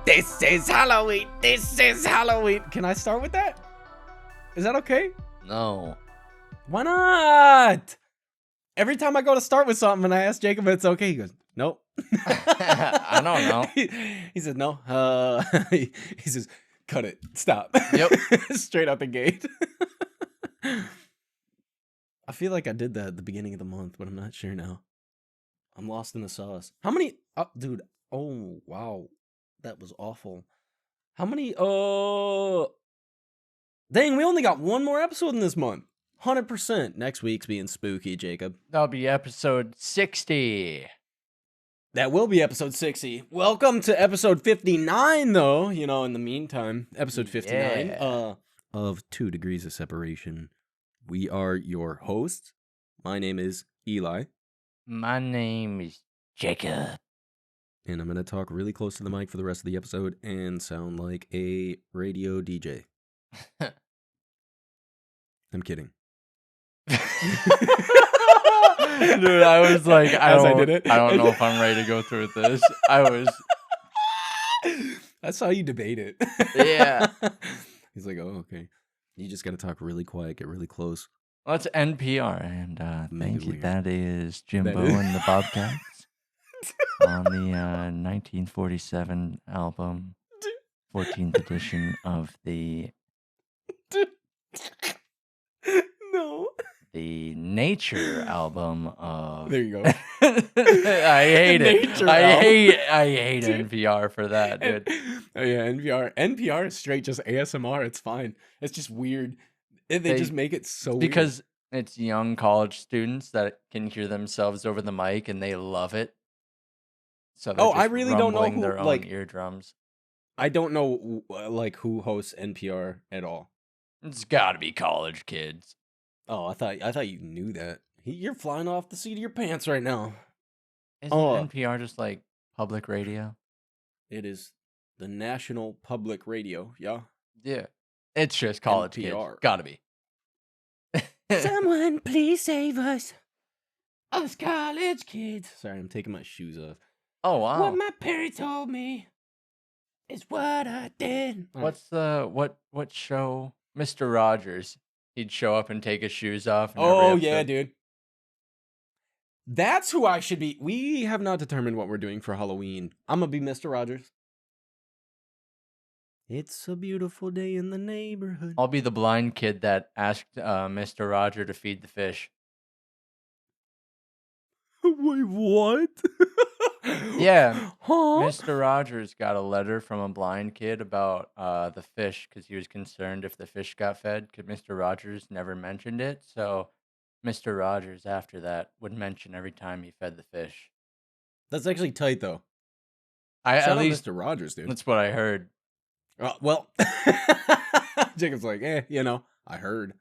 This is Halloween. This is Halloween. Can I start with that? Is that okay? No. Why not? Every time I go to start with something and I ask Jacob if it's okay, he goes, nope. I don't know. He said, no. He says, cut it. Stop. Yep. Straight out the gate. I feel like I did that at the beginning of the month, but I'm not sure now. I'm lost in the sauce. How many? Dude. Oh, wow. That was awful. How many? Dang, we only got one more episode in this month. 100%. Next week's being spooky, Jacob. That'll be episode 60. That will be episode 60. Welcome to episode 59, though. You know, in the meantime, episode 59 of 2 Degrees of Separation. We are your hosts. My name is Eli. My name is Jacob. And I'm going to talk really close to the mic for the rest of the episode and sound like a radio DJ. I'm kidding. Dude, I was like, I don't know if I'm ready to go through with this. That's how you debate it. Yeah. He's like, oh, okay. You just got to talk really quiet, get really close. Well, that's NPR, and thank you. Weird. That is Jimbo and the Bobcats on the 1947 album, 14th edition of the Nature album of. There you go. I hate it. Nature I album. hate NPR for that, dude. Oh yeah, NPR is straight just ASMR. It's fine. It's just weird. They just make it so because it's young college students that can hear themselves over the mic and they love it. So they're just I really don't know rumbling who, their own like- eardrums. I don't know like who hosts NPR at all. It's got to be college kids. Oh, I thought you knew that. You're flying off the seat of your pants right now. Isn't Oh. NPR just like public radio? It is the National Public Radio, yeah. Yeah. It's just college NPR. kids. Got to be. Someone please save us. Us college kids. Sorry, I'm taking my shoes off. Oh, wow. What my parents told me is what I did. What's the what show? Mr. Rogers. He'd show up and take his shoes off. in every Oh, yeah, episode. dude. That's who I should be. We have not determined what we're doing for Halloween. I'm going to be Mr. Rogers. It's a beautiful day in the neighborhood. I'll be the blind kid that asked Mr. Roger to feed the fish. Wait, what? Yeah. Huh? Mr. Rogers got a letter from a blind kid about the fish because he was concerned if the fish got fed because Mr. Rogers never mentioned it. So Mr. Rogers, after that, would mention every time he fed the fish. That's actually tight, though. At Shout out least Mr. Rogers, dude. that's what I heard. Well, Jacob's like, I heard.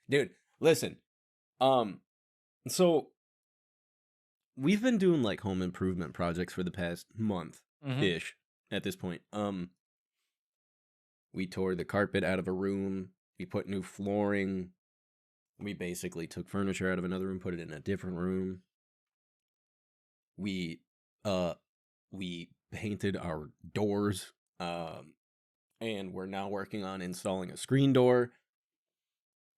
Dude, listen. So we've been doing like home improvement projects for the past month-ish at this point. We tore the carpet out of a room. We put new flooring. We basically took furniture out of another room, put it in a different room. We painted our doors. And we're now working on installing a screen door.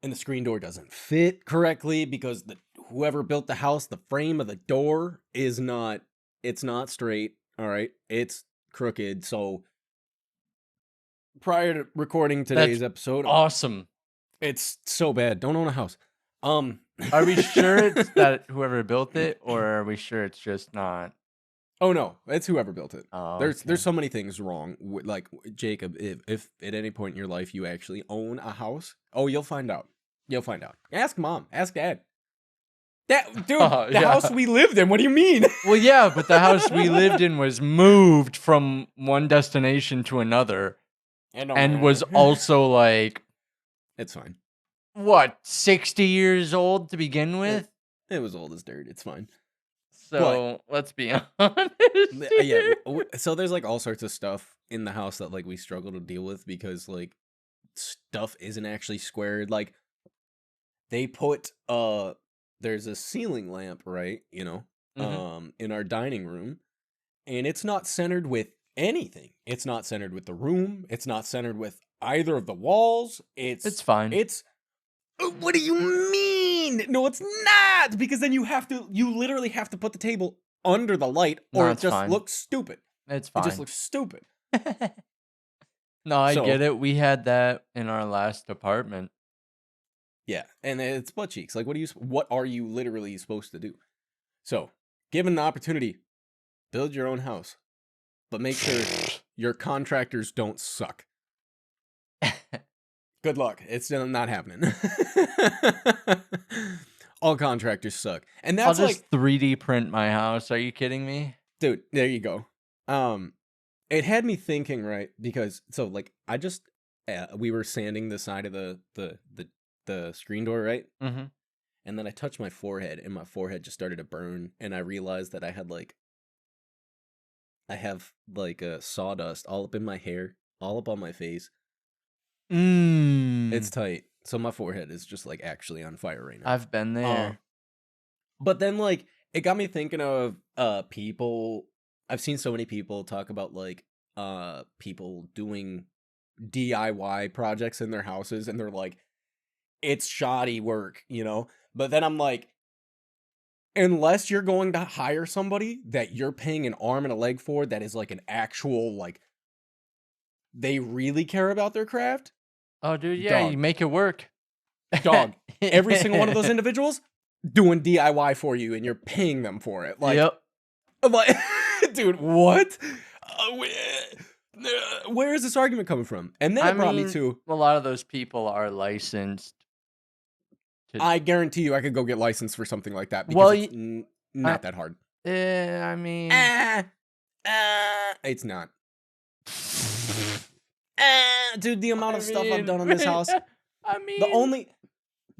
And the screen door doesn't fit correctly because whoever built the house, the frame of the door it's not straight. All right. It's crooked. So prior to recording today's episode, Awesome. it's so bad. Don't own a house. Are we sure it's that whoever built it, or are we sure it's just not? Oh no, it's whoever built it. Oh, There's so many things wrong. Like Jacob, if at any point in your life you actually own a house, you'll find out. You'll find out. Ask mom. Ask dad. Dude, the house we lived in. What do you mean? Well, yeah, but the house we lived in was moved from one destination to another, and was also like, It's fine. what, 60 years old to begin with? It was old as dirt. It's fine. So let's be honest. Yeah. So there's like all sorts of stuff in the house that like we struggle to deal with because like stuff isn't actually squared. Like they put there's a ceiling lamp, right? In our dining room, and it's not centered with anything. It's not centered with the room. It's not centered with either of the walls. It's fine. It's what do you mean? No, it's not, because then you literally have to put the table under the light, or No, it it's just fine. looks stupid. It's It just fine. looks stupid. No, I So get it. We had that in our last apartment. yeah, and it's butt cheeks. Like, what are you literally supposed to do? So, given the opportunity, build your own house, but make sure your contractors don't suck. Good luck. It's not happening. All contractors suck. And I'll that's just like, 3D print my house. Are you kidding me? dude, there you go. It had me thinking, right? Because so like we were sanding the side of the screen door, right? Mm-hmm. And then I touched my forehead, and my forehead just started to burn, and I realized that I have like a sawdust all up in my hair, all up on my face. It's tight. So my forehead is just like actually on fire right now. I've been there. But then like it got me thinking of people. I've seen so many people talk about like people doing DIY projects in their houses, and they're like, it's shoddy work, you know? But then I'm like, unless you're going to hire somebody that you're paying an arm and a leg for, that is like an actual, like, they really care about their craft. Oh, dude, yeah, you Dog. make it work. Dog. Every single one of those individuals doing DIY for you, and you're paying them for it. Like, Yep. I'm like, dude, what? Where is this argument coming from? And then it brought me to, a lot of those people are licensed. I guarantee you I could go get licensed for something like that, because Well, it's not that hard. I mean, It's not. Dude, the amount of stuff I've done on this house. I mean,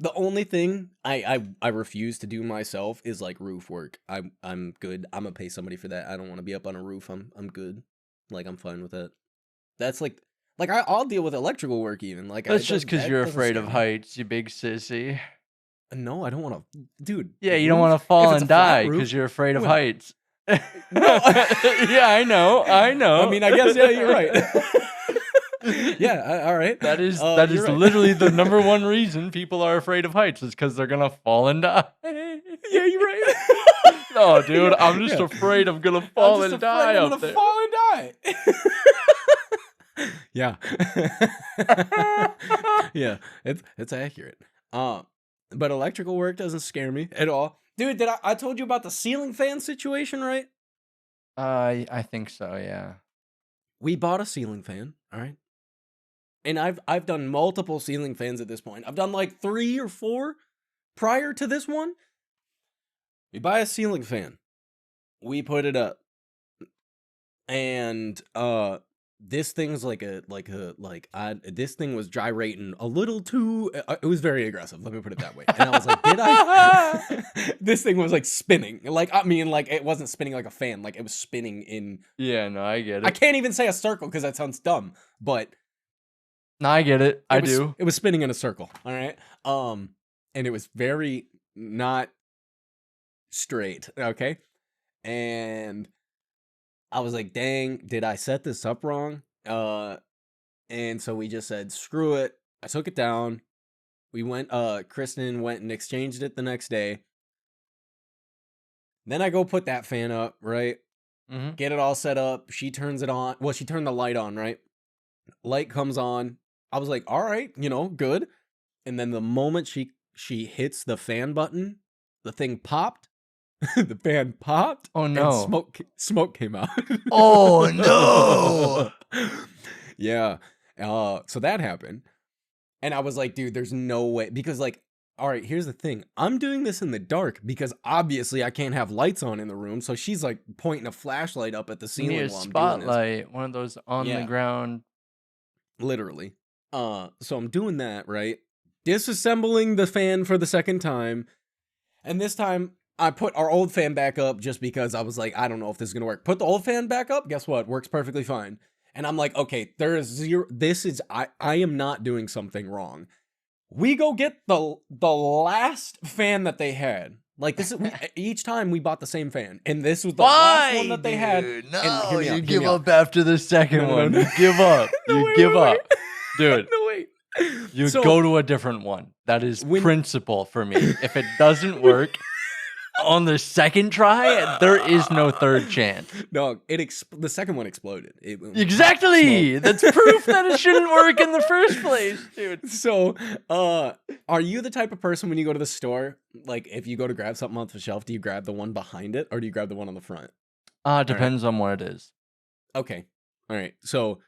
The only thing I refuse to do myself is like roof work. I'm good. I'm gonna pay somebody for that. I don't want to be up on a roof. I'm good. Like, I'm fine with that. That's like I'll deal with electrical work even. Like, that's just because you're afraid scare of me. heights, you big sissy. No, I don't want to, dude. Yeah, you don't want to fall and die because you're afraid of heights. No. Yeah, I know. I mean, I guess, yeah, you're right. Yeah, all right. That is right. literally the number one reason people are afraid of heights, is because they're gonna fall and die. Yeah, you're right. No, dude, I'm just afraid I'm gonna fall and die I'm up there. fall and die. Yeah. Yeah, it's accurate. But electrical work doesn't scare me at all. Dude, I told you about the ceiling fan situation, right? I think so, yeah. We bought a ceiling fan, all right? And I've done multiple ceiling fans at this point. I've done like 3 or 4 prior to this one. We buy a ceiling fan. We put it up. And this thing's this thing was gyrating a little too, it was very aggressive, let me put it that way. And I was like, did I this thing was like spinning. Like, I mean, like, it wasn't spinning like a fan, like it was spinning in, Yeah, no, I get it. I can't even say a circle because that sounds dumb, but No, I get it. I do. It was spinning in a circle, all right? And it was very not straight, okay? And I was like, dang, did I set this up wrong? And so we just said, screw it. I took it down. We went, Kristen went and exchanged it the next day. Then I go put that fan up, right? Mm-hmm. Get it all set up. She turns it on. Well, she turned the light on, right? Light comes on. I was like, all right, good. And then the moment she hits the fan button, the thing popped. The fan popped. Oh no! And smoke came out. Oh no! Yeah. So that happened, and I was like, dude, there's no way, because like, all right, here's the thing. I'm doing this in the dark because obviously I can't have lights on in the room. So she's like pointing a flashlight up at the ceiling You need a while I'm spotlight, doing this. one of those on the ground. Literally. So I'm doing that, right? Disassembling the fan for the second time, and this time I put our old fan back up just because I was like, I don't know if this is gonna work. Put the old fan back up. Guess what? Works perfectly fine. And I'm like, okay, there is zero. I am not doing something wrong. We go get the last fan that they had. Like this is each time we bought the same fan, and this was the last Why, one that they had. dude? And No, hear me you out, hear give me out. up after the second No, no, one. no. You give up. No, You wait, give wait, up. Dude, No, wait. you So, go to a different one. That is when- principle for me. If it doesn't work on the second try, there is no third chance. No, the second one exploded. Exactly. That's proof that it shouldn't work in the first place, dude. So, are you the type of person when you go to the store, like if you go to grab something off the shelf, do you grab the one behind it or do you grab the one on the front? Depends on what it is. Okay. All right. So,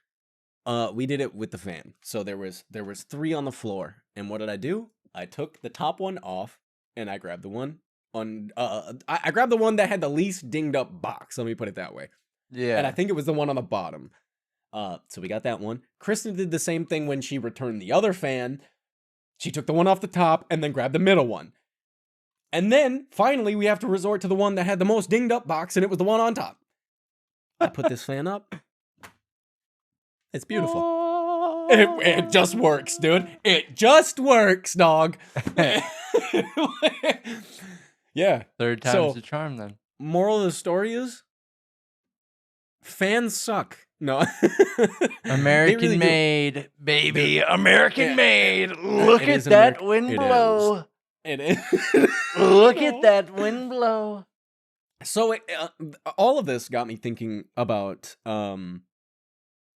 we did it with the fan. So there was 3 on the floor, and what did I do? I took the top one off, and I grabbed the one on. I grabbed the one that had the least dinged up box. Let me put it that way. Yeah. And I think it was the one on the bottom. So we got that one. Kristen did the same thing when she returned the other fan. She took the one off the top and then grabbed the middle one. And then finally we have to resort to the one that had the most dinged up box, and it was the one on top. I put this fan up. It's beautiful. It just works, dude. It just works, dog. Yeah. Third time's the charm, then. Moral of the story is fans suck. No. American made, baby. American made. Look at that wind blow. It is. Look at that wind blow. So all of this got me thinking about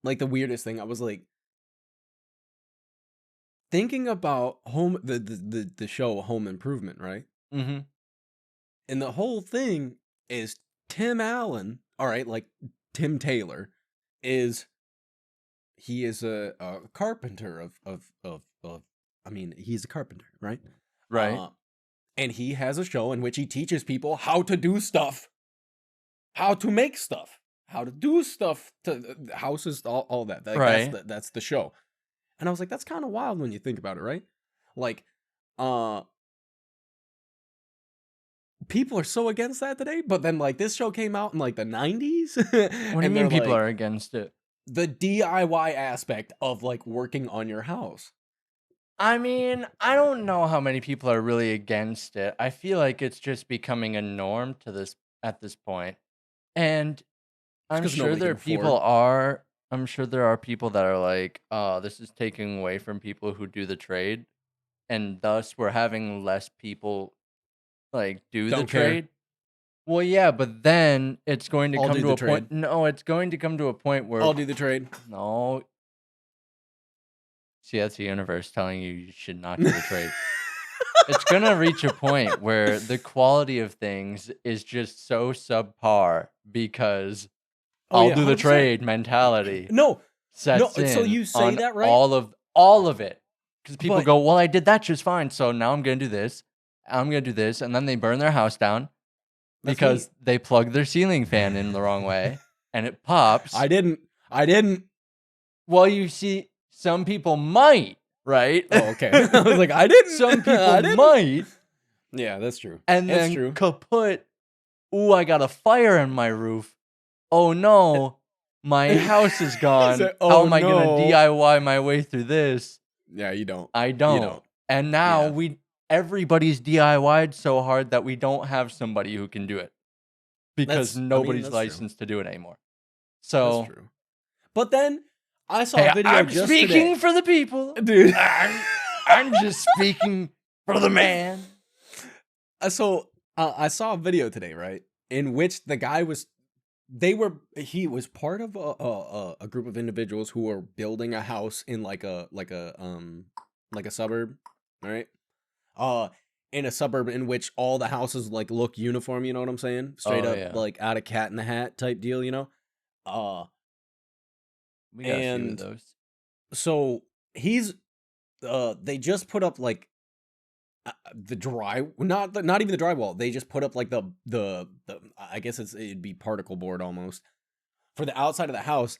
like the weirdest thing. I was like thinking about the show Home Improvement, right? Mm-hmm. And the whole thing is Tim Allen, all right, like Tim Taylor he is a carpenter of I mean, he's a carpenter, right? Right. And he has a show in which he teaches people how to do stuff, how to make stuff, how to do stuff to houses, all that. Like, right. That's the show. And I was like, that's kind of wild when you think about it, right? Like, people are so against that today, but then like this show came out in like the 90s. What do you mean people are against it? The DIY aspect of like working on your house. I mean, I don't know how many people are really against it. I feel like it's just becoming a norm at this point. And I'm sure there are people that are like, oh, this is taking away from people who do the trade, and thus we're having less people like do the trade. Well, yeah, but then it's going to come to a point. No, it's going to come to a point where I'll do the trade. No. See, that's the universe telling you should not do the trade. It's going to reach a point where the quality of things is just so subpar because I'll do the trade mentality. Sets in so you say that, right? All of it. Because people go, well, I did that just fine, so now I'm going to do this. I'm going to do this. And then they burn their house down because they plug their ceiling fan in the wrong way and it pops. I didn't. Well, you see, some people might, right? Oh, okay. I was like, I didn't. Some people might. Yeah, that's true. And then kaput. Ooh, I got a fire in my roof. Oh no, my house is gone. How am I going to DIY my way through this? Yeah, you don't. I don't. You don't. And now everybody's DIY'd so hard that we don't have somebody who can do it because nobody's licensed to do it anymore. So that's true. But then I saw a video I'm just speaking for the people, dude. I'm just speaking for the man. So I saw a video today, right, in which the guy he was part of a group of individuals who were building a house in like a suburb, all right? In a suburb in which all the houses like look uniform, you know what I'm saying? Straight up like out of Cat in the Hat type deal, you know? We got a few of those. So they just put up like the not even the drywall. They just put up like the I guess it'd be particle board almost for the outside of the house,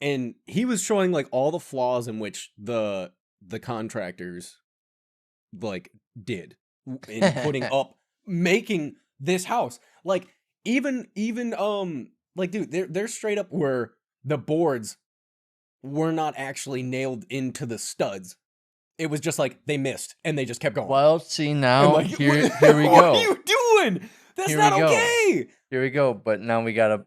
and he was showing like all the flaws in which the contractors like did in putting up making this house. Like even like dude, they're straight up where the boards were not actually nailed into the studs. It was just like they missed and they just kept going. Well, see now, like, here we what go. are you doing? That's Here not we go. okay. Here we go. But now we gotta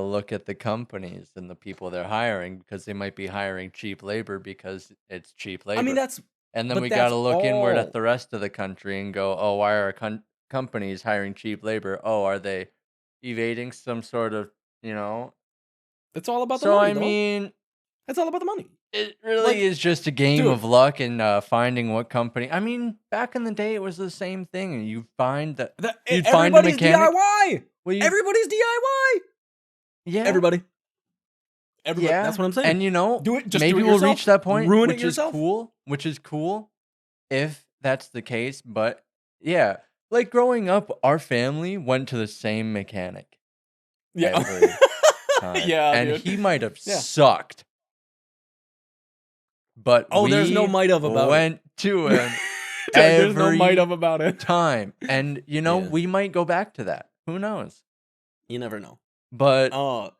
look at the companies and the people they're hiring, because they might be hiring cheap labor because it's cheap I mean, labor. And then we gotta look inward at all. the rest of the country and go, oh, why are companies hiring cheap labor? Oh, are they evading some sort of, you know? It's all about the So money, I dog. mean, It's all about the money. it really Like, is just a game dude, of luck and finding what company. I mean, back in the day, it was the same thing, and you'd find a everybody's mechanic. DIY. Well, you Everybody's DIY. yeah, Everybody. Everybody. That's yeah, what I'm saying. and you know, Do it. Just do maybe it we'll yourself. reach that point, Ruin it which is yourself. cool. Which is cool if that's the case. But yeah, like growing up, our family went to the same mechanic Yeah. every time, Yeah, and dude. he might have Yeah. sucked, but Oh, there's no we might have about went to him There's no might every have about it. time, and you know, Yeah. we might go back to that. Who knows? You never know. But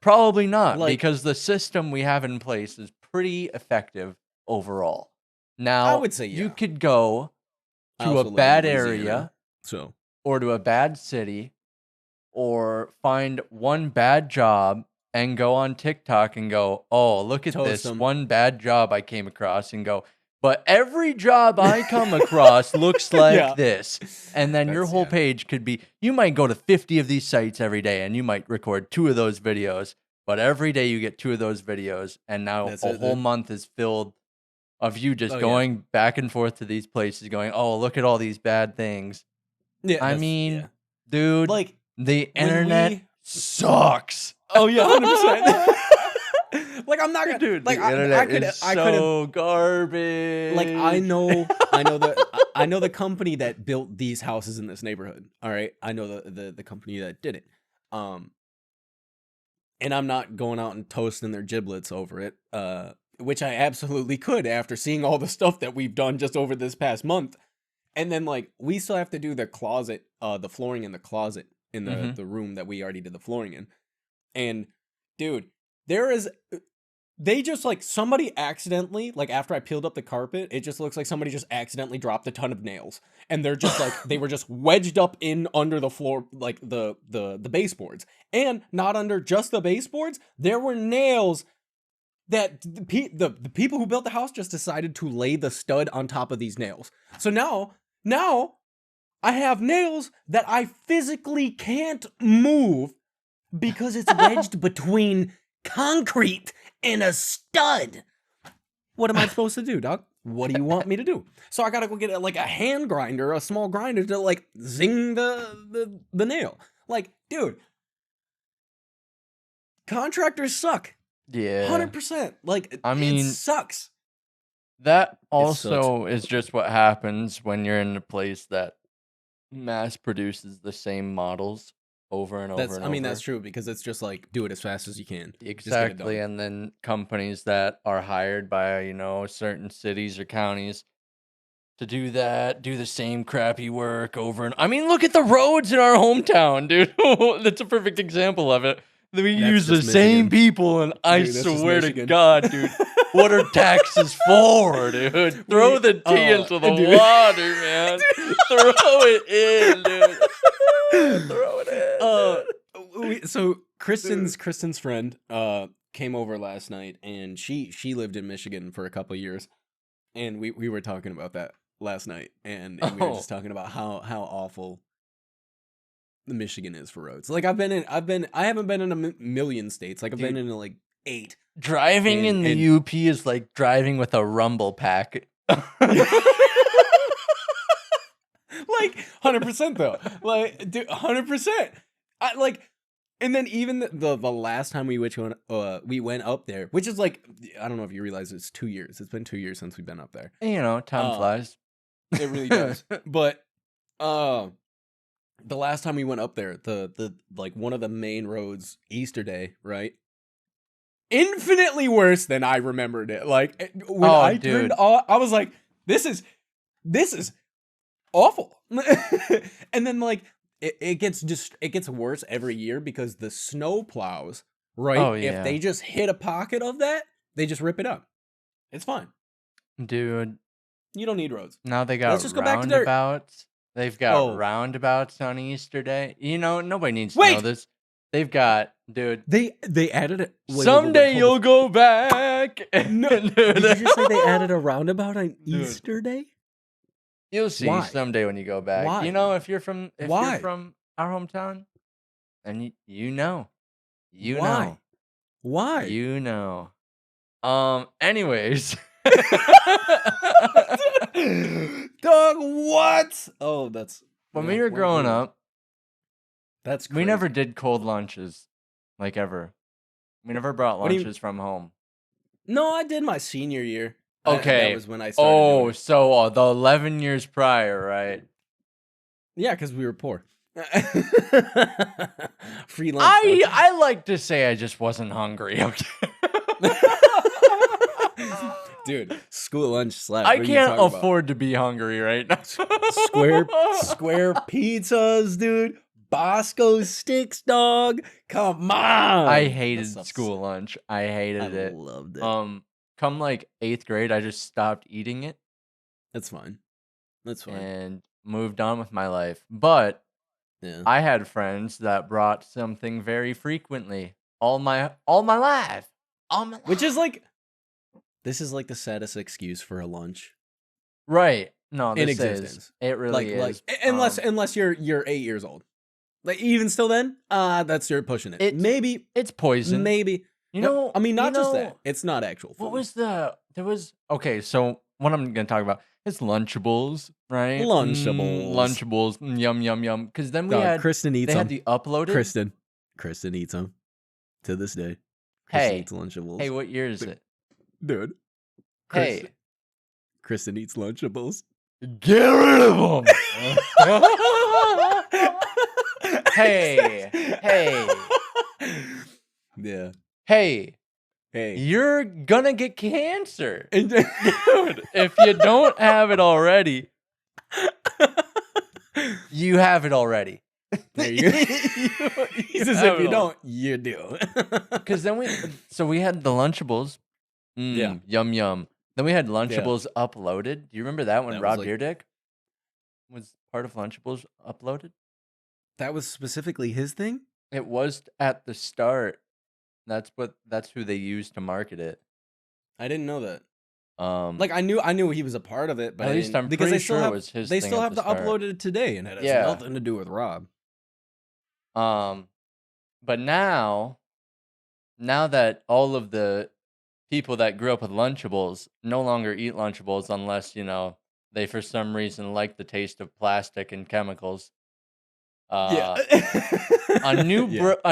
probably not, like because the system we have in place is pretty effective overall. I Now, would say you yeah. could go I to a also live in bad Louisiana, area so or to a bad city or find one bad job and go on TikTok and go, oh, look at toast this them. one bad job I came across, and go, but every job I come across looks like Yeah. this. And then your That's- whole yeah. page could be, you might go to 50 of these sites every day and you might record 2 of those videos, but every day you get 2 of those videos, and now That's a it, whole dude. month is filled of you just Oh, yeah. going back and forth to these places going, oh, look at all these bad things. Yeah, I that's- mean, yeah. dude, like the when internet we- sucks. Oh yeah, 100%. Like I'm not gonna, Dude, like the internet is I could have, so garbage. like I know the company that built these houses in this neighborhood. All right, I know the company that did it. And I'm not going out and toasting their giblets over it. Which I absolutely could after seeing all the stuff that we've done just over this past month. And then like we still have to do the closet, the flooring in the closet in the room that we already did the flooring in. And dude, they just like somebody accidentally, like after I peeled up the carpet, it just looks like somebody just accidentally dropped a ton of nails, and they're just like they were just wedged up in under the floor, like the baseboards, and not under just the baseboards. There were nails that the people who built the house just decided to lay the stud on top of these nails. So now I have nails that I physically can't move because it's wedged between concrete and a stud. What am I supposed to do, dog? What do you want me to do? So I gotta go get like a hand grinder, a small grinder to like zing the nail. Like, dude, contractors suck. Yeah. 100%. Like, I mean, it sucks. That also is just what happens when you're in a place that mass produces the same models over and over and over. I mean, that's true, because it's just like, do it as fast as you can. Exactly. And then companies that are hired by, you know, certain cities or counties to do that, do the same crappy work over and I mean, look at the roads in our hometown, dude. That's a perfect example of it. We use the same people, and I swear to God, dude, what are taxes for, dude? Throw the tea into the water, man. Throw it in, dude. Throw it in. So Kristen's friend came over last night, and she lived in Michigan for a couple years, and we were talking about that last night, and we were just talking about how awful Michigan is for roads. Like I haven't been in a million states. Like I've been in like 8. Driving in the UP is like driving with a rumble pack. Like 100% though. Like dude, 100%. I like, and then even the last time we went up there, which is like, I don't know if you realize it's 2 years. It's been 2 years since we've been up there. You know, time flies. It really does. But the last time we went up there, the like one of the main roads, Easter Day, right? Infinitely worse than I remembered it. Like when turned off, I was like, this is awful. And then like it gets worse every year because the snow plows, right? Oh, yeah. If they just hit a pocket of that, they just rip it up. It's fine. Dude. You don't need roads. Now they got Let's just go back to dirt. roundabouts They've got Oh, roundabouts on Easter Day. You know, nobody needs to know wait! this. They've got, dude. They added it. Wait, Someday hold you'll go back. No, Dude. did you just say they added a roundabout on Dude. Easter Day? You'll see Why? someday when you go back. Why? You know, if you're from Why? our hometown, and you know. You Why? know. Why? You know. Anyways. Dog, what? Oh, that's When yeah, we were well, growing yeah. up, That's we never crazy. did cold lunches, like ever. We never brought What do you- lunches from home. No, I did my senior year. That Okay. was when I started doing it. So the 11 years prior, right? Yeah, because we were poor. Free lunch. dog. I like to say I just wasn't hungry. Okay. Dude, school lunch slap. I What are you can't talking about? afford to be hungry right now. Square pizzas, dude. Bosco sticks, dog. Come on. I That hated stuff's- school lunch. I hated it. loved it. Come like 8th grade, I just stopped eating it That's fine. That's fine. and moved on with my life. But Yeah. I had friends that brought something very frequently all my life. Which is like, this is like the saddest excuse for a lunch. Right. No, In this existence. is. It really is. Unless you're 8 years old. Like even still then, that's you're pushing it. Maybe It's poison. Maybe. You No, know, I mean, not you just know, that. It's not actual food. What was okay, so what I'm going to talk about is Lunchables, right? Lunchables. Lunchables. Yum, yum, yum. Because then we Dog, had, Kristen eats they had them. the uploaded. Kristen eats them. To this day. Hey. Eats Lunchables. Hey, what year is it? Dude. Hey. Kristen eats Lunchables. Get rid of them. Hey. Yeah. Hey. Hey. You're gonna get cancer. Dude, if you don't have it already, you have it already. There you go. He says if you don't, you do. Because then we had the Lunchables. Yeah. Yum, yum. Then we had Lunchables uploaded. Do you remember that when That was Rob like- Deerdick was part of Lunchables uploaded? That was specifically his thing? It was at the start. That's who they used to market it. I didn't know that. Like I knew he was a part of it, but at least I'm because pretty they still sure have, it was his. They thing still at have the the start. uploaded today, and it has Yeah. nothing to do with Rob. But now that all of the people that grew up with Lunchables no longer eat Lunchables unless, they for some reason like the taste of plastic and chemicals. Yeah. A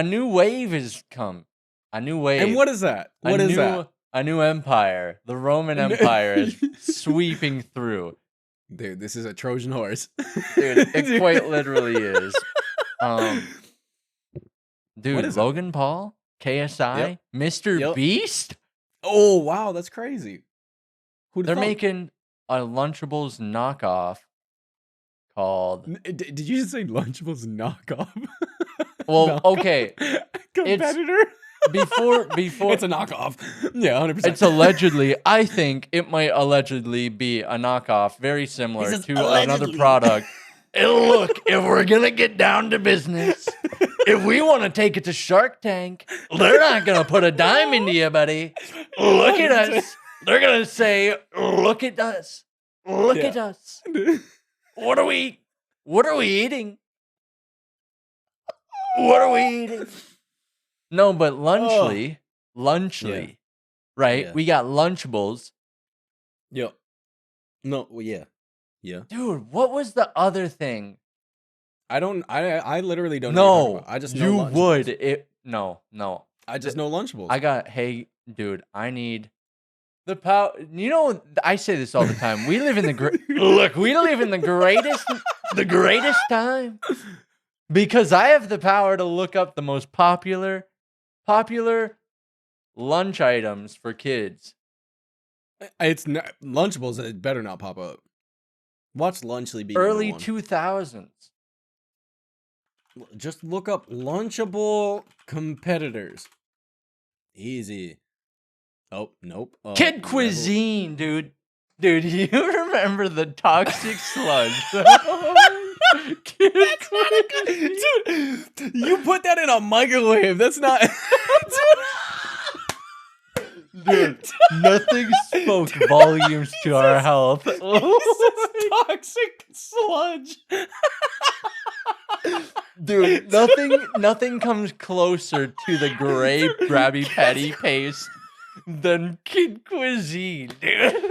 new wave has come. A new wave. And what is that? What is that? A new empire. The Roman Empire is sweeping through. Dude, this is a Trojan horse. Dude, it quite literally is. Dude, What is Logan Paul, KSI, Yep. Mr. Yep. Beast. Oh, wow, that's crazy. Who'd They're have thought? making a Lunchables knockoff called. Did you just say Lunchables knockoff? Well, Knockoff? okay. Competitor? Before It's a knockoff. Yeah, 100%. it's allegedly. I think it might allegedly be a knockoff, very similar He says to another allegedly. product. And look, if we're gonna get down to business, if we want to take it to Shark Tank, they're not gonna put a dime into you, buddy. Look at us. They're gonna say, "Look at us. Look at us. What are we eating? What are we eating? No, but Lunchly, Yeah. right? Yeah. We got Lunchables. Yep. No, well, yeah. Yeah. Dude, what was the other thing? I literally don't know what you're talking No, about. I just know you Lunchables. would. No. I just know Lunchables. Hey, dude, I need the power. I say this all the time. We live in we live in the greatest time. Because I have the power to look up the most popular lunch items for kids. It's not Lunchables. It better not pop up. Watch Lunchly be Early number 2000s. one. Just look up Lunchable competitors. Easy. Oh, nope. Kid Rebel- cuisine, dude. Dude, you remember the toxic sludge? Kid That's not a cuisine. good, dude. You put that in a microwave. That's not, Dude, nothing spoke volumes to our health. This is toxic sludge. Dude, nothing comes closer to the gray Krabby Patty paste than Kid Cuisine, dude.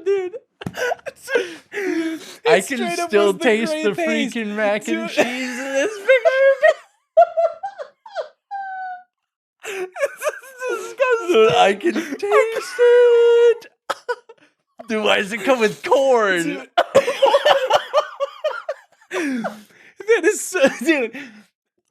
Dude. I It can straight up still was the taste gray the paste. freaking mac and Dude. cheese in this This is disgusting. Dude, I can taste it. Dude, why does it come with corn? Dude. That is so, dude.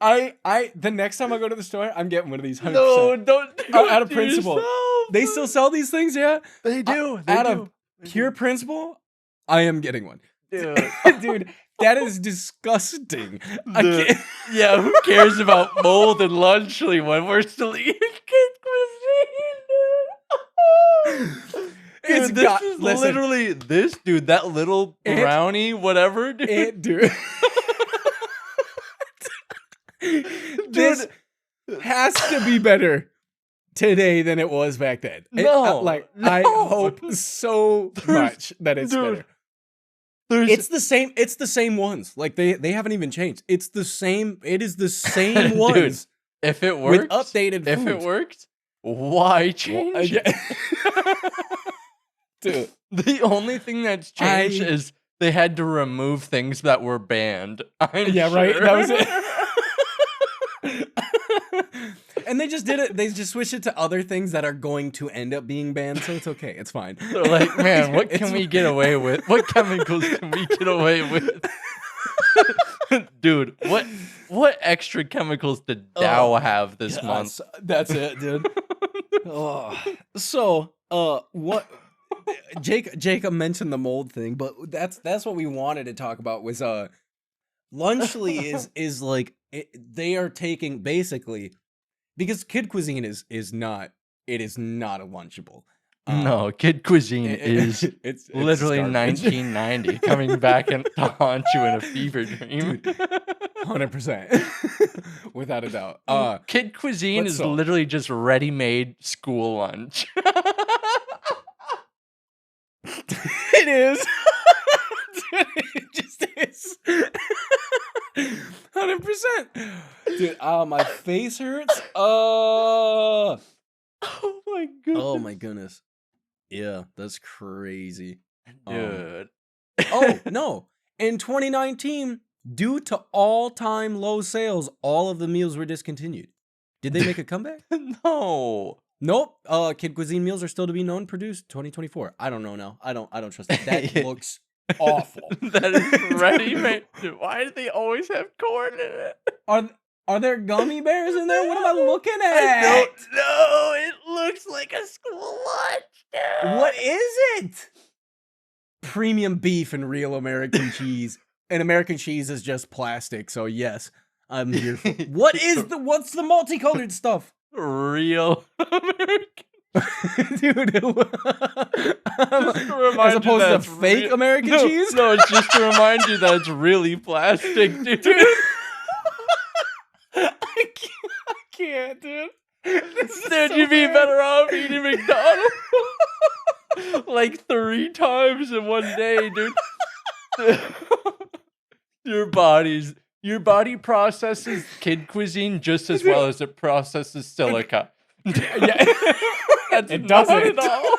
The next time I go to the store, I'm getting one of these. 100%. No, don't do Out it of to principle. yourself. They still sell these things, yeah. They do. Out of pure principle, I am getting one. Dude. Dude, that is disgusting. I Dude. can't. Yeah, who cares about mold and Lunchly when we're still eating Kid Cuisine, dude? It's Dude, this got- is listen. literally this, dude. That little brownie, whatever, dude. Dude. This has to be better today than it was back then. No, I no. hope so much that it's dude, better. It's the same. It's the same ones. Like they haven't even changed. It's the same. It is the same Dude, ones if it works, with updated. if it foods. works, why change it? Dude, The only thing that's changed I- is they had to remove things that were banned. yeah, right. That was it. And they just did it. They just switched it to other things that are going to end up being banned, so it's okay. It's fine. They're like, man, what It's- can we get away with? What chemicals can we get away with? Dude, what extra chemicals did Dow have this month? That's it, dude. Oh. So, what? Jacob mentioned the mold thing, but that's what we wanted to talk about. Was Lunchly is like they are taking basically because Kid Cuisine is not a Lunchable. No, Kid Cuisine is it's literally garbage. 1990 coming back and to haunt you in a fever dream. 100%, without a doubt. Kid Cuisine but is so- literally just ready-made school lunch. It is. It just is. 100%. Dude, my face hurts. Oh my goodness. Oh my goodness. Yeah, that's crazy. Dude. Oh, no. In 2019, due to all-time low sales, all of the meals were discontinued. Did they make a comeback? No. Nope. Kid Cuisine meals are still to be known produced 2024. I don't know now. I don't trust that. That looks awful. That is ready-made. Dude, why do they always have corn in it? Are there gummy bears in there? What am I looking I at? don't know. It looks like a school lunch. Dude. What is it? Premium beef and real American cheese. And American cheese is just plastic, so yes, I'm here for what's the multicolored stuff? Real American. Dude, Just to remind as you opposed that to it's fake American no, cheese? No, it's just to remind you that it's really plastic, dude. I can't, dude. This is Dude, so you'd be bad. better off eating McDonald's like 3 times in one day, dude. Your body processes Kid Cuisine just as well as it processes silica. Yeah. That's It not doesn't. at all.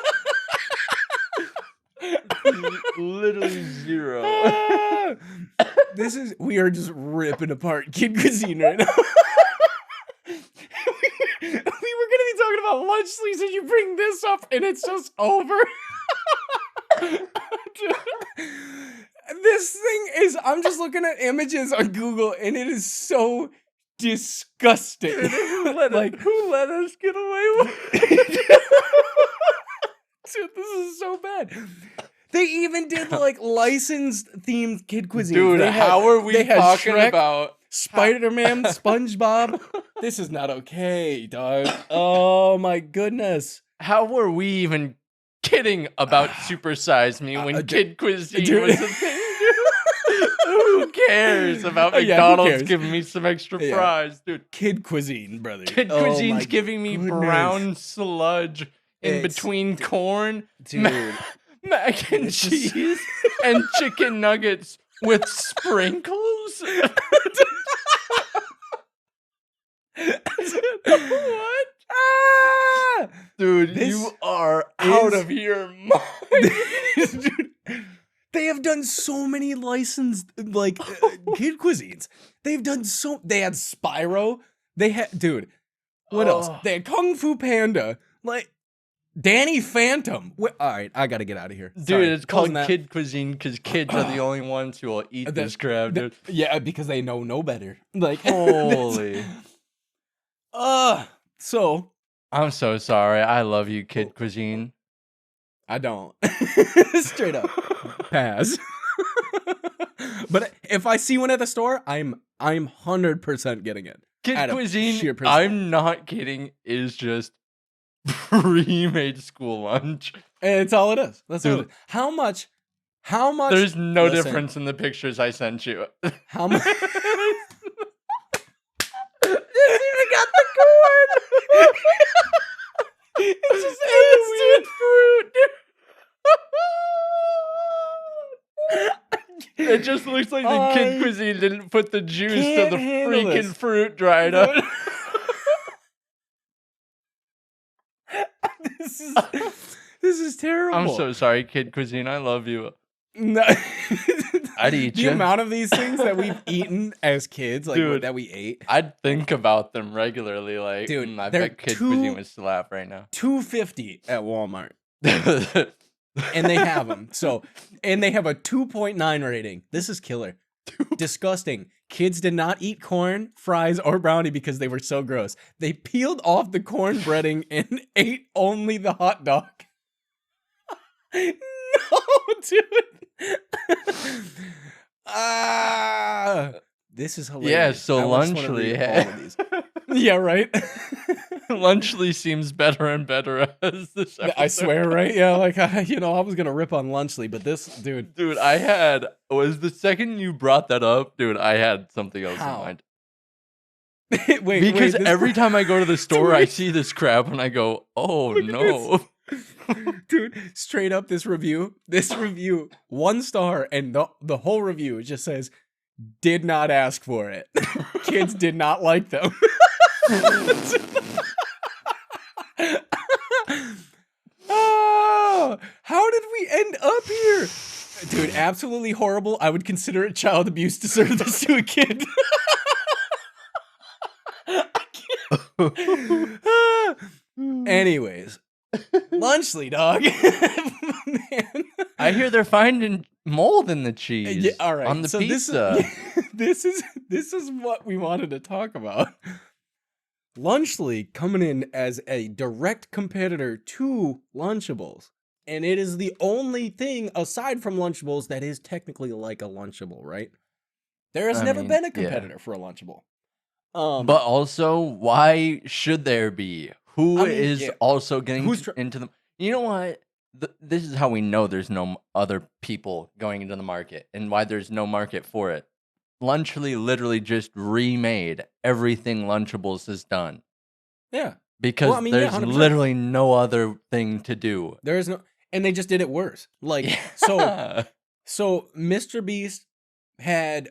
Literally zero. We are just ripping apart Kid Cuisine right now. we were gonna be talking about lunch sleeves and you bring this up and it's just over. This thing is, I'm just looking at images on Google and it is so disgusting. Dude, who let us get away with Dude, this is so bad. They even did like licensed themed Kid Cuisine. Dude, how are we they had talking Shrek, about Spider-Man, SpongeBob? This is not okay, dog. Oh my goodness. how were we even kidding about Super Size Me when Kid Cuisine dude. was a thing? Who cares about Oh, yeah, who McDonald's cares? giving me some extra Yeah. fries, dude? Kid cuisine, brother. Kid Oh Cuisine's my giving me goodness. brown sludge in It's between corn, dude. mac and This is cheese, and chicken nuggets with sprinkles. What? Ah! Dude, This you are out is of your mind. Dude, they have done so many licensed like kid cuisines. They've done so. They had Spyro. They had dude. What else? Oh, They had Kung Fu Panda. Like Danny Phantom. All right, I gotta get out of here. dude, Sorry, it's closing called that. Kid Cuisine because kids are the only ones who will eat this crap, dude. Yeah, because they know no better. Like Holy. so I'm so sorry. I love you, Kid Cuisine. I don't. Straight up. Pass. But if I see one at the store, I'm 100% getting it. Kid Out of Cuisine, sheer principle. I'm not kidding, is just pre-made school lunch. It's all it is. That's all Dude. it is. How much? There's no listen, difference in the pictures I sent you. How much? This even got the corn. It's just Instant fruit, dude. It just looks like the Kid Cuisine didn't put the juice to can't the handle freaking this. fruit dried up. This is terrible. I'm so sorry, Kid Cuisine. I love you. No. I'd eat the you. amount of these things that we've eaten as kids, like Dude, that we ate. I'd think about them regularly. Like, Dude, I they're bet Kid Cuisine would slap right now. $2.50 at Walmart. And they have them. So, and they have a 2.9 rating. This is killer. Disgusting. Kids did not eat corn, fries, or brownie because they were so gross. They peeled off the corn breading and ate only the hot dog. No, dude. This is hilarious. Yeah, so I just wanna Lunchly. read all of these. Yeah, right. Lunchly seems better and better as this episode. I swear, right? Yeah, like I was gonna rip on Lunchly, but this dude. Dude, was the second you brought that up, dude, I had something else in mind. Because every time I go to the store, I see this crap and I go, oh no. Dude, straight up this review, 1 star, and the whole review just says, did not ask for it. Kids did not like them. Oh, how did we end up here? Dude, absolutely horrible. I would consider it child abuse to serve this to a kid. Anyways, Lunchly, dog. Man. I hear they're finding mold in the cheese. Yeah, all right. On the so pizza. This is what we wanted to talk about. Lunchly coming in as a direct competitor to Lunchables. And it is the only thing aside from Lunchables that is technically like a Lunchable, right? There has never been a competitor for a Lunchable. But also, why should there be? Who is also getting into them? You know what? This is how we know there's no other people going into the market and why there's no market for it. Lunchly literally just remade everything Lunchables has done. Yeah. Because there's literally no other thing to do. There is no, and they just did it worse. Like, so Mr. Beast had,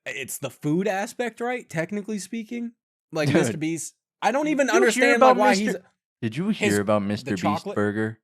it's the food aspect, right? Technically speaking. Like, dude, Mr. Beast, I don't even understand like, why he's... Did you hear about Mr. Beast Burger?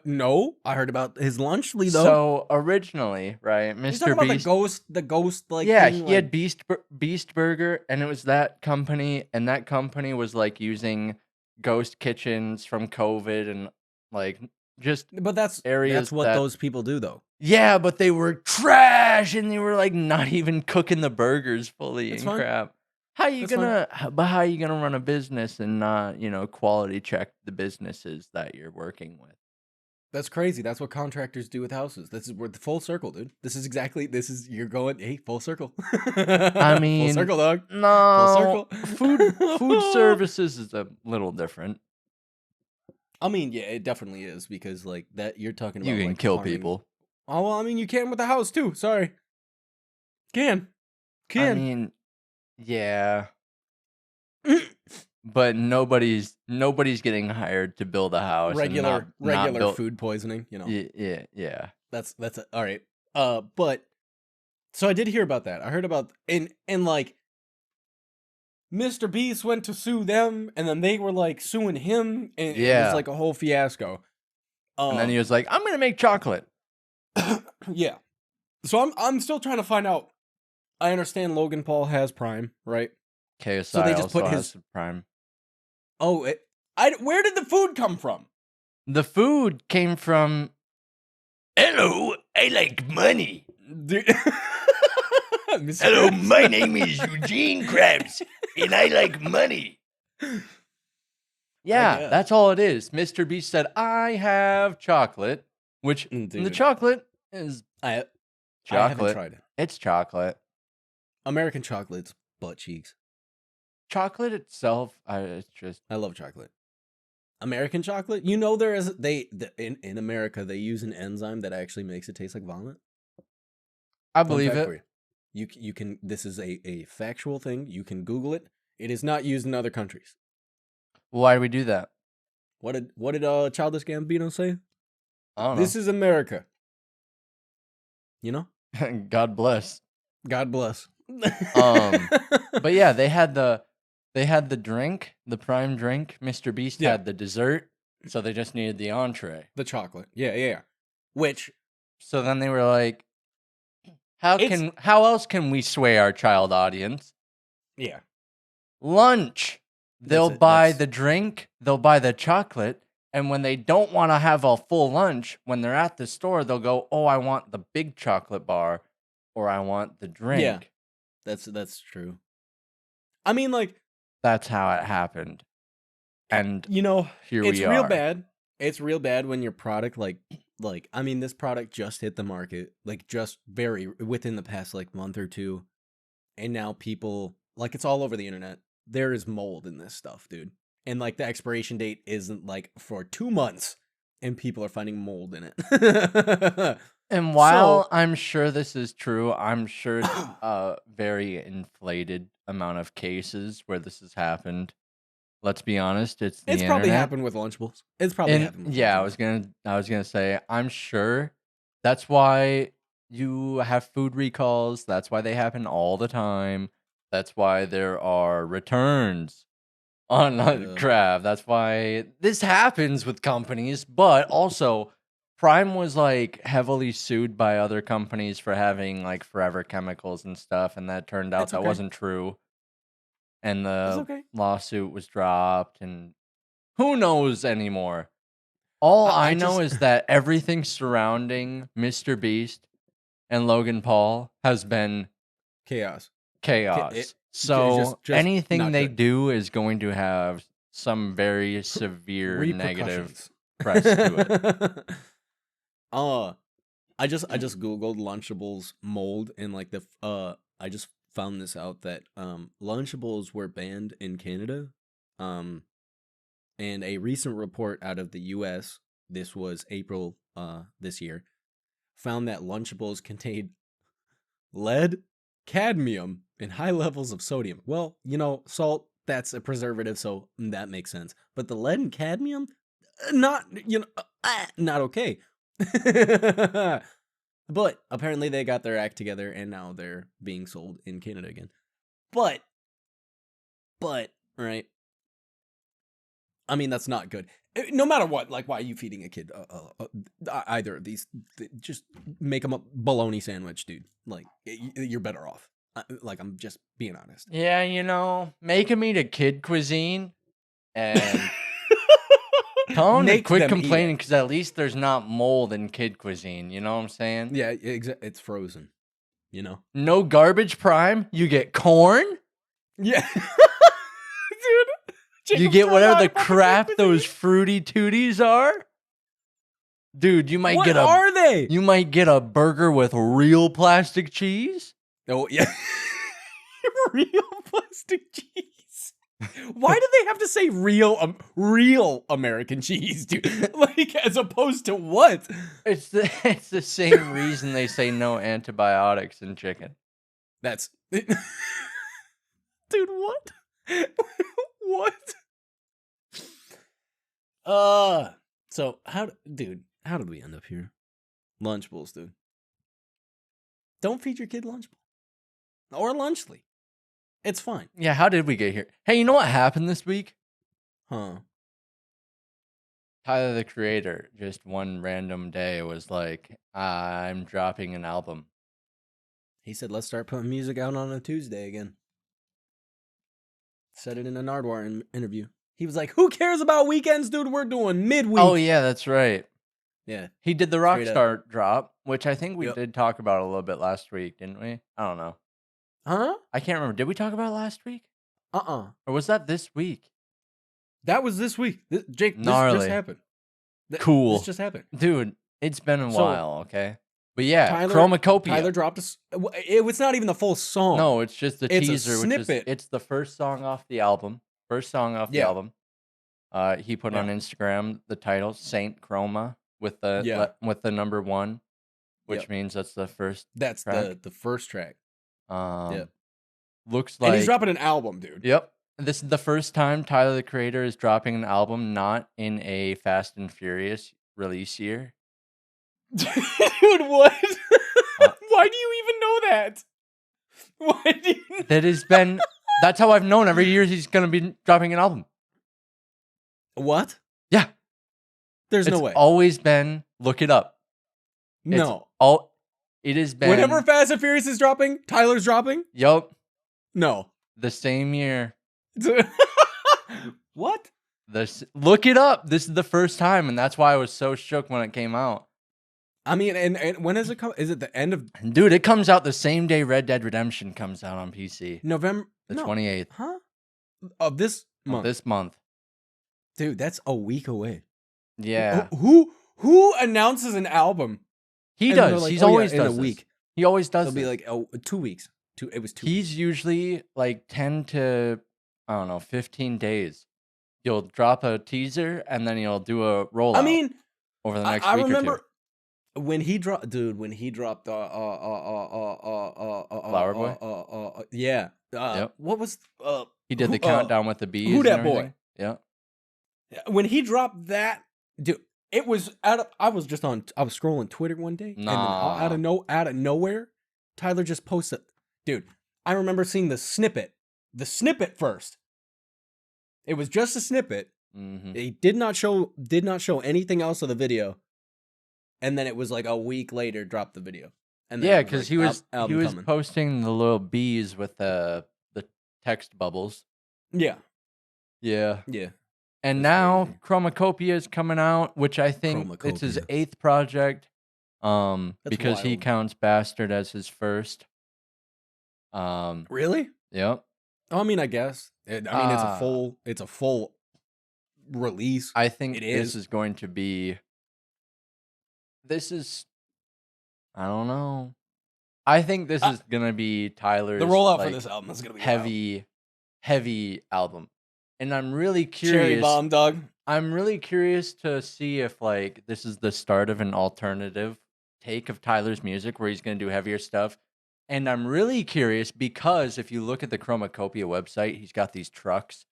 No, I heard about his Lunchly though. So originally, right, Mr. Beast, the ghost, like thing, he had Beast Burger, and it was that company, and that company was like using ghost kitchens from COVID and like just that's areas. That's what those people do though. Yeah, but they were trash, and they were like not even cooking the burgers fully and crap. How you gonna run a business and not, quality check the businesses that you're working with? That's crazy. That's what contractors do with houses. We're the full circle, dude. You're going, hey, full circle. I mean, full circle, dog. No, full circle. Food services is a little different. I mean, yeah, it definitely is because like that you're talking about. You can like, kill farming. people. Oh, well, I mean, you can with the house too. Sorry. Can. I Can. mean, yeah, but nobody's getting hired to build a house and not regular build. food poisoning, you know. Yeah. That's all right. But so I did hear about that. I heard about and like Mr. Beast went to sue them, and then they were like suing him, and it was Yeah. like a whole fiasco. And then he was like, "I'm gonna make chocolate." Yeah. So I'm still trying to find out. I understand Logan Paul has Prime, right? KSI So they just also put has his. Prime. Oh, where did the food come from? The food came from. Hello, I like money. Dude. Hello, my name is Eugene Krabs, and I like money. Yeah, guess. that's all it is. Mr. Beast said, "I have chocolate," which the Dude. chocolate is I haven't chocolate. tried it. It's chocolate. American chocolate's butt cheeks. Chocolate itself, it's just. I love chocolate. American chocolate, you know, there is in America they use an enzyme that actually makes it taste like vomit. I Fun believe fact it. for you. You can. This is a factual thing. You can Google it. It is not used in other countries. Why do we do that? What did Childish Gambino say? I don't This is America. You know. know. God bless. God bless. But yeah, they had the drink, the Prime drink. Mr. Beast Yeah. had the dessert, so they just needed the entree. The chocolate. Yeah. Which So then they were like, how else can we sway our child audience? yeah. Lunch. They'll That's it. buy the drink, they'll buy the chocolate, and when they don't want to have a full lunch, when they're at the store, they'll go, "Oh, I want the big chocolate bar, or I want the drink." Yeah. That's true. I mean, like, that's how it happened. And you know, here it's we are. real bad. It's real bad when your product like I mean, this product just hit the market like just very within the past like month or two, and now people like it's all over the internet. There is mold in this stuff, dude, and like the expiration date isn't like for 2 months, and people are finding mold in it. And while I'm sure this is true, I'm sure it's a very inflated amount of cases where this has happened. Let's be honest, it's the internet. Probably happened with Lunchables. It's probably happened with Lunchables. I was gonna say, I'm sure that's why you have food recalls. That's why they happen all the time. That's why there are returns on Crab. That's why this happens with companies, but also Prime was like heavily sued by other companies for having like forever chemicals and stuff, and that turned out that wasn't true. And the lawsuit was dropped, and who knows anymore? All I know is that everything surrounding Mr. Beast and Logan Paul has been chaos. So anything they do is going to have some very severe negative press to it. I just Googled Lunchables mold, and like I just found this out that Lunchables were banned in Canada, and a recent report out of the U.S. this was April this year found that Lunchables contained lead, cadmium, and high levels of sodium. Well, you know, salt, that's a preservative, so that makes sense. But the lead and cadmium, not okay. But apparently they got their act together, and now they're being sold in Canada again. But right, I mean, that's not good. No matter what, like, why are you feeding a kid either of these? Just make them a bologna sandwich, dude. Like, you're better off. Like, I'm just being honest. Yeah, you know, make them eat a kid cuisine, and tell them to quit complaining, because at least there's not mold in kid cuisine. You know what I'm saying? Yeah, it's frozen. You know? No garbage Prime. You get corn. Yeah. Dude. You get whatever the crap those fruity tooties are. Dude, you might get are they? You might get a burger with real plastic cheese. Oh, yeah. Real plastic cheese. Why do they have to say real American cheese, dude? Like, as opposed to what? It's the same reason they say no antibiotics in chicken. That's dude. What? What? So how did we end up here? Lunchables, dude. Don't feed your kid Lunchable or Lunchly. It's fine. Yeah, how did we get here? Hey, you know what happened this week? Huh? Tyler, the Creator, just one random day was like, I'm dropping an album. He said, let's start putting music out on a Tuesday again. Said it in a Nardwar interview. He was like, who cares about weekends, dude? We're doing midweek. Oh, yeah, that's right. Yeah. He did the Rockstar drop, which I think we Yep. did talk about a little bit last week, didn't we? I don't know. Huh? I can't remember. Did we talk about it last week? Or was that this week? That was this week. Jake, this Gnarly. just happened. Cool. This just happened. Dude, it's been a while, okay? But yeah, Tyler, Chromacopia. Tyler dropped it was not even the full song. No, it's just the It's a teaser, snippet. it's the first song off the album. The album. He put on Instagram the title Saint Chroma with the number 1, which means that's the first That's track. the first track. Looks like, and he's dropping an album, dude. Yep. This is the first time Tyler, the Creator, is dropping an album not in a Fast and Furious release year. Dude, what? Why do you even know that? Why do you... That has been... That's how I've known every year he's going to be dropping an album. What? Yeah. There's no way. It's always been... Look it up. No. It has been... Whenever Fast and Furious is dropping, Tyler's dropping? Yup. No. The same year. What? Look it up. This is the first time, and that's why I was so shook when it came out. I mean, and when does it come? Is it the end of... Dude, it comes out the same day Red Dead Redemption comes out on PC. November... The 28th. Huh? Of this month. Dude, that's a week away. Yeah. Who announces an album? He does. Like, He's always in does a week. He always does. It'll be like 2 weeks. It was 2 weeks. He's usually like 10 to, I don't know, 15 days. He'll drop a teaser and then he'll do a rollout. I mean, over the next I week remember or 2. when he dropped, Flower Boy? Yeah. Yep. What was he did the countdown with the bees. Who Dat everything. Boy? Yeah. When he dropped that, dude, it was I was scrolling Twitter one day, and then out of nowhere, Tyler just posted. Dude, I remember seeing the snippet first. It was just a snippet. Mm-hmm. He did not show anything else of the video, and then it was like a week later dropped the video. And then because like, he was posting the little bees with the text bubbles. Yeah. And That's now crazy. Chromacopia is coming out, which I think it's his 8th project. Because he wild. counts Bastard as his first. Really? Yep. Oh, I mean, I guess. It's a full release. I think It this is. is going to be. I don't know. I think this is gonna be Tyler's. The rollout for this album is gonna be heavy album, and I'm really curious. Cherry bomb, dog. I'm really curious to see if like this is the start of an alternative take of Tyler's music where he's gonna do heavier stuff. And I'm really curious because if you look at the Chromacopia website, he's got these trucks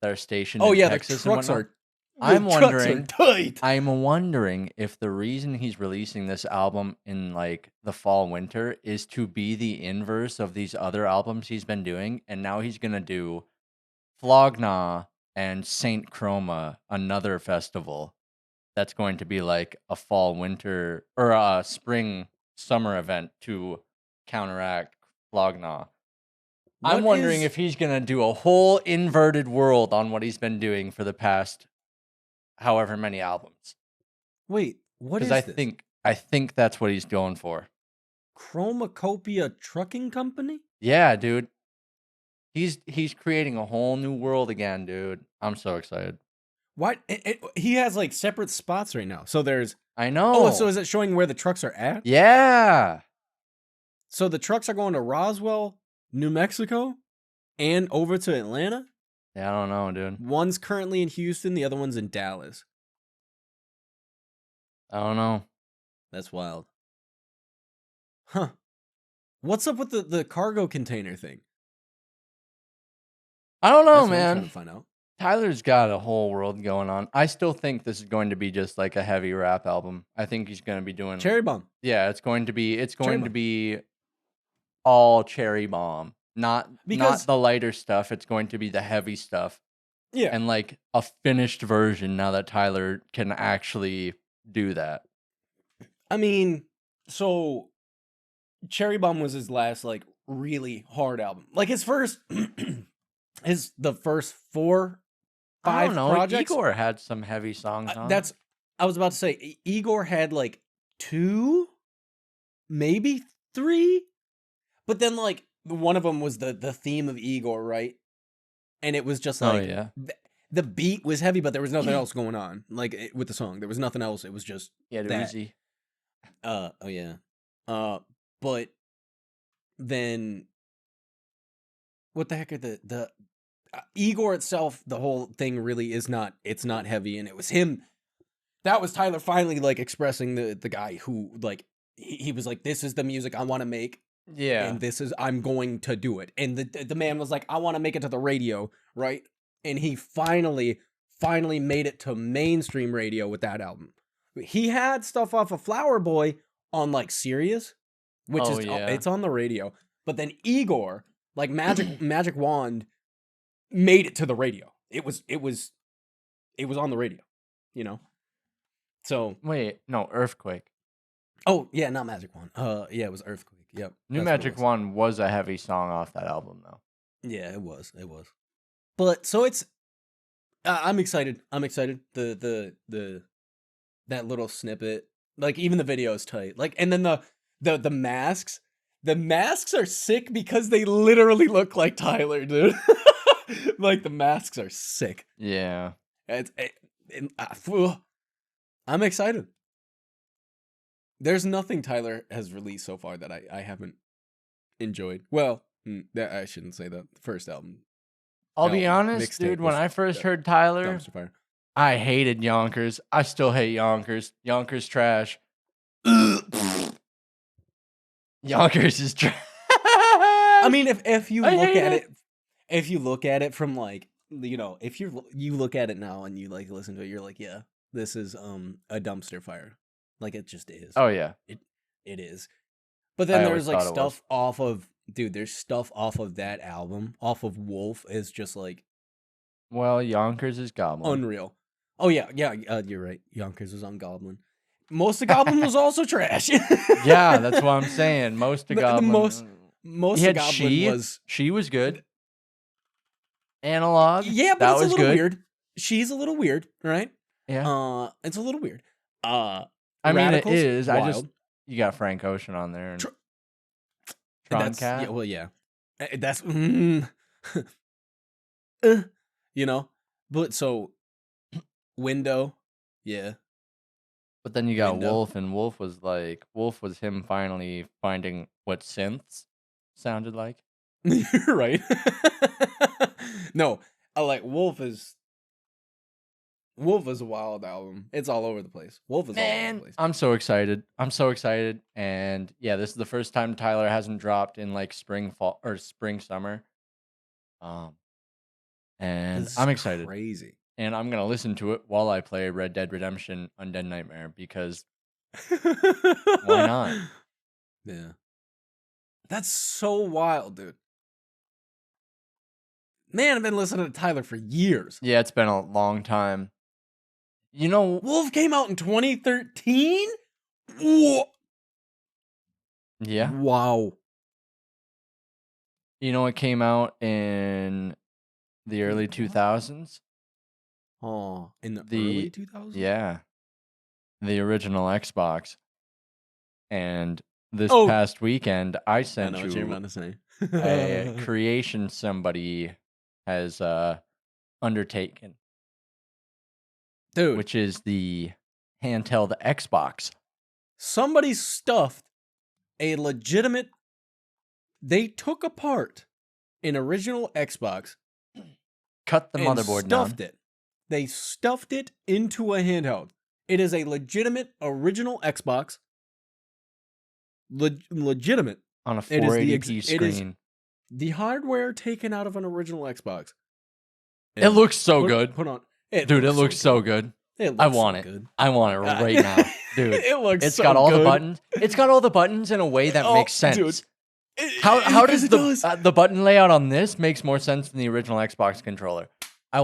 that are stationed in Texas. The trucks are. I'm wondering. Tight. I'm wondering if the reason he's releasing this album in like the fall winter is to be the inverse of these other albums he's been doing, and now he's gonna do Flogna and Saint Chroma, another festival that's going to be like a fall winter or a spring summer event to counteract Flogna. I'm wondering if he's gonna do a whole inverted world on what he's been doing for the past however many albums. Wait, what is this? this? I think that's what he's going for. Chromacopia Trucking Company? Yeah, dude. He's creating a whole new world again, dude. I'm so excited. What? He has like separate spots right now. So there's. I know. Oh, so is it showing where the trucks are at? Yeah. So the trucks are going to Roswell, New Mexico, and over to Atlanta? Yeah, I don't know, dude. One's currently in Houston, the other one's in Dallas. I don't know. That's wild. Huh. What's up with the cargo container thing? I don't know, That's what I'm trying man. to find out. Tyler's got a whole world going on. I still think this is going to be just like a heavy rap album. I think he's going to be doing. Cherry Bomb. Yeah, it's going to be Bomb. all Cherry Bomb. Not Because the lighter stuff. It's going to be the heavy stuff. yeah, And like a finished version now that Tyler can actually do that. I mean, so Cherry Bomb was his last like really hard album. Like his first the first 4, I 5 don't know. projects. Igor had some heavy songs on. I was about to say Igor had like 2, maybe 3, but then like one of them was the theme of Igor, right? And it was just like the beat was heavy, but there was nothing else going on. Like with the song, there was nothing else. It was just that. Uzi. Oh yeah. But then what the heck are the Igor itself? The whole thing really is not. It's not heavy, and it was him. That was Tyler finally like expressing the guy who like he was like, this is the music I want to make. Yeah. And this is, I'm going to do it. And the man was like, I want to make it to the radio, right? And he finally made it to mainstream radio with that album. He had stuff off of Flower Boy on like Sirius, which it's on the radio. But then Igor, like Magic Wand, made it to the radio. It was on the radio, you know? So wait, no, Earthquake. Oh yeah, not Magic Wand. Yeah, it was Earthquake. Yep. New Magic Wand was a heavy song off that album, though. Yeah, it was. But so it's, I'm excited. The that little snippet, like even the video is tight. Like, and then the masks. The masks are sick because they literally look like Tyler, dude. Like the masks are sick. Yeah. I'm excited. There's nothing Tyler has released so far that I haven't enjoyed. Well, that I shouldn't say that. The first album. I'll be honest, dude. When I first heard Tyler, I hated Yonkers. I still hate Yonkers. Yonkers trash. Yonkers is trash. I mean, if you look at it from like, you know, if you look at it now and you like listen to it, you're like, yeah, this is a dumpster fire. Like it just is. Oh yeah, it is. But then there's like stuff off of, dude. There's stuff off of that album, off of Wolf, is just like. Well, Yonkers is Goblin. Unreal. Oh yeah. You're right. Yonkers was on Goblin. Most of Goblin was also trash. Yeah, that's what I'm saying. Most of Goblin. Most of Goblin was. She was good. Analog. Yeah, but it's a little weird. She's a little weird, right? Yeah. It's a little weird. I mean, it is. Wild. You got Frank Ocean on there. And Tron Cat. Yeah, well, yeah. That's you know. But so Window, yeah. But then you got Wolf, and Wolf was him finally finding what synths sounded like. You're right. No, I like Wolf is a wild album. It's all over the place. Wolf is all over the place. I'm so excited. And yeah, this is the first time Tyler hasn't dropped in like spring, fall, or spring, summer. And I'm excited. Crazy. And I'm gonna listen to it while I play Red Dead Redemption Undead Nightmare because why not? Yeah. That's so wild, dude. Man, I've been listening to Tyler for years. Yeah, it's been a long time. You know, Wolf came out in 2013? Whoa. Yeah. Wow. You know, it came out in the early 2000s. Oh, in the early 2000s? Yeah. The original Xbox. And this past weekend, I sent what you're about to say. a creation somebody has undertaken. Dude. Which is the handheld Xbox. Somebody stuffed a— they took apart an original Xbox, cut the and motherboard down. stuffed it. They stuffed it into a handheld. It is a legitimate original Xbox. Legitimate. On a It is 480p it is screen. the hardware taken out of an original Xbox. It looks so good. Put on. Dude, it looks so good. I want it. Good. I want it right now. Dude, it's got all the buttons. It's got all the buttons in a way that makes sense. Dude. How does the button layout on this makes more sense than the original Xbox controller? I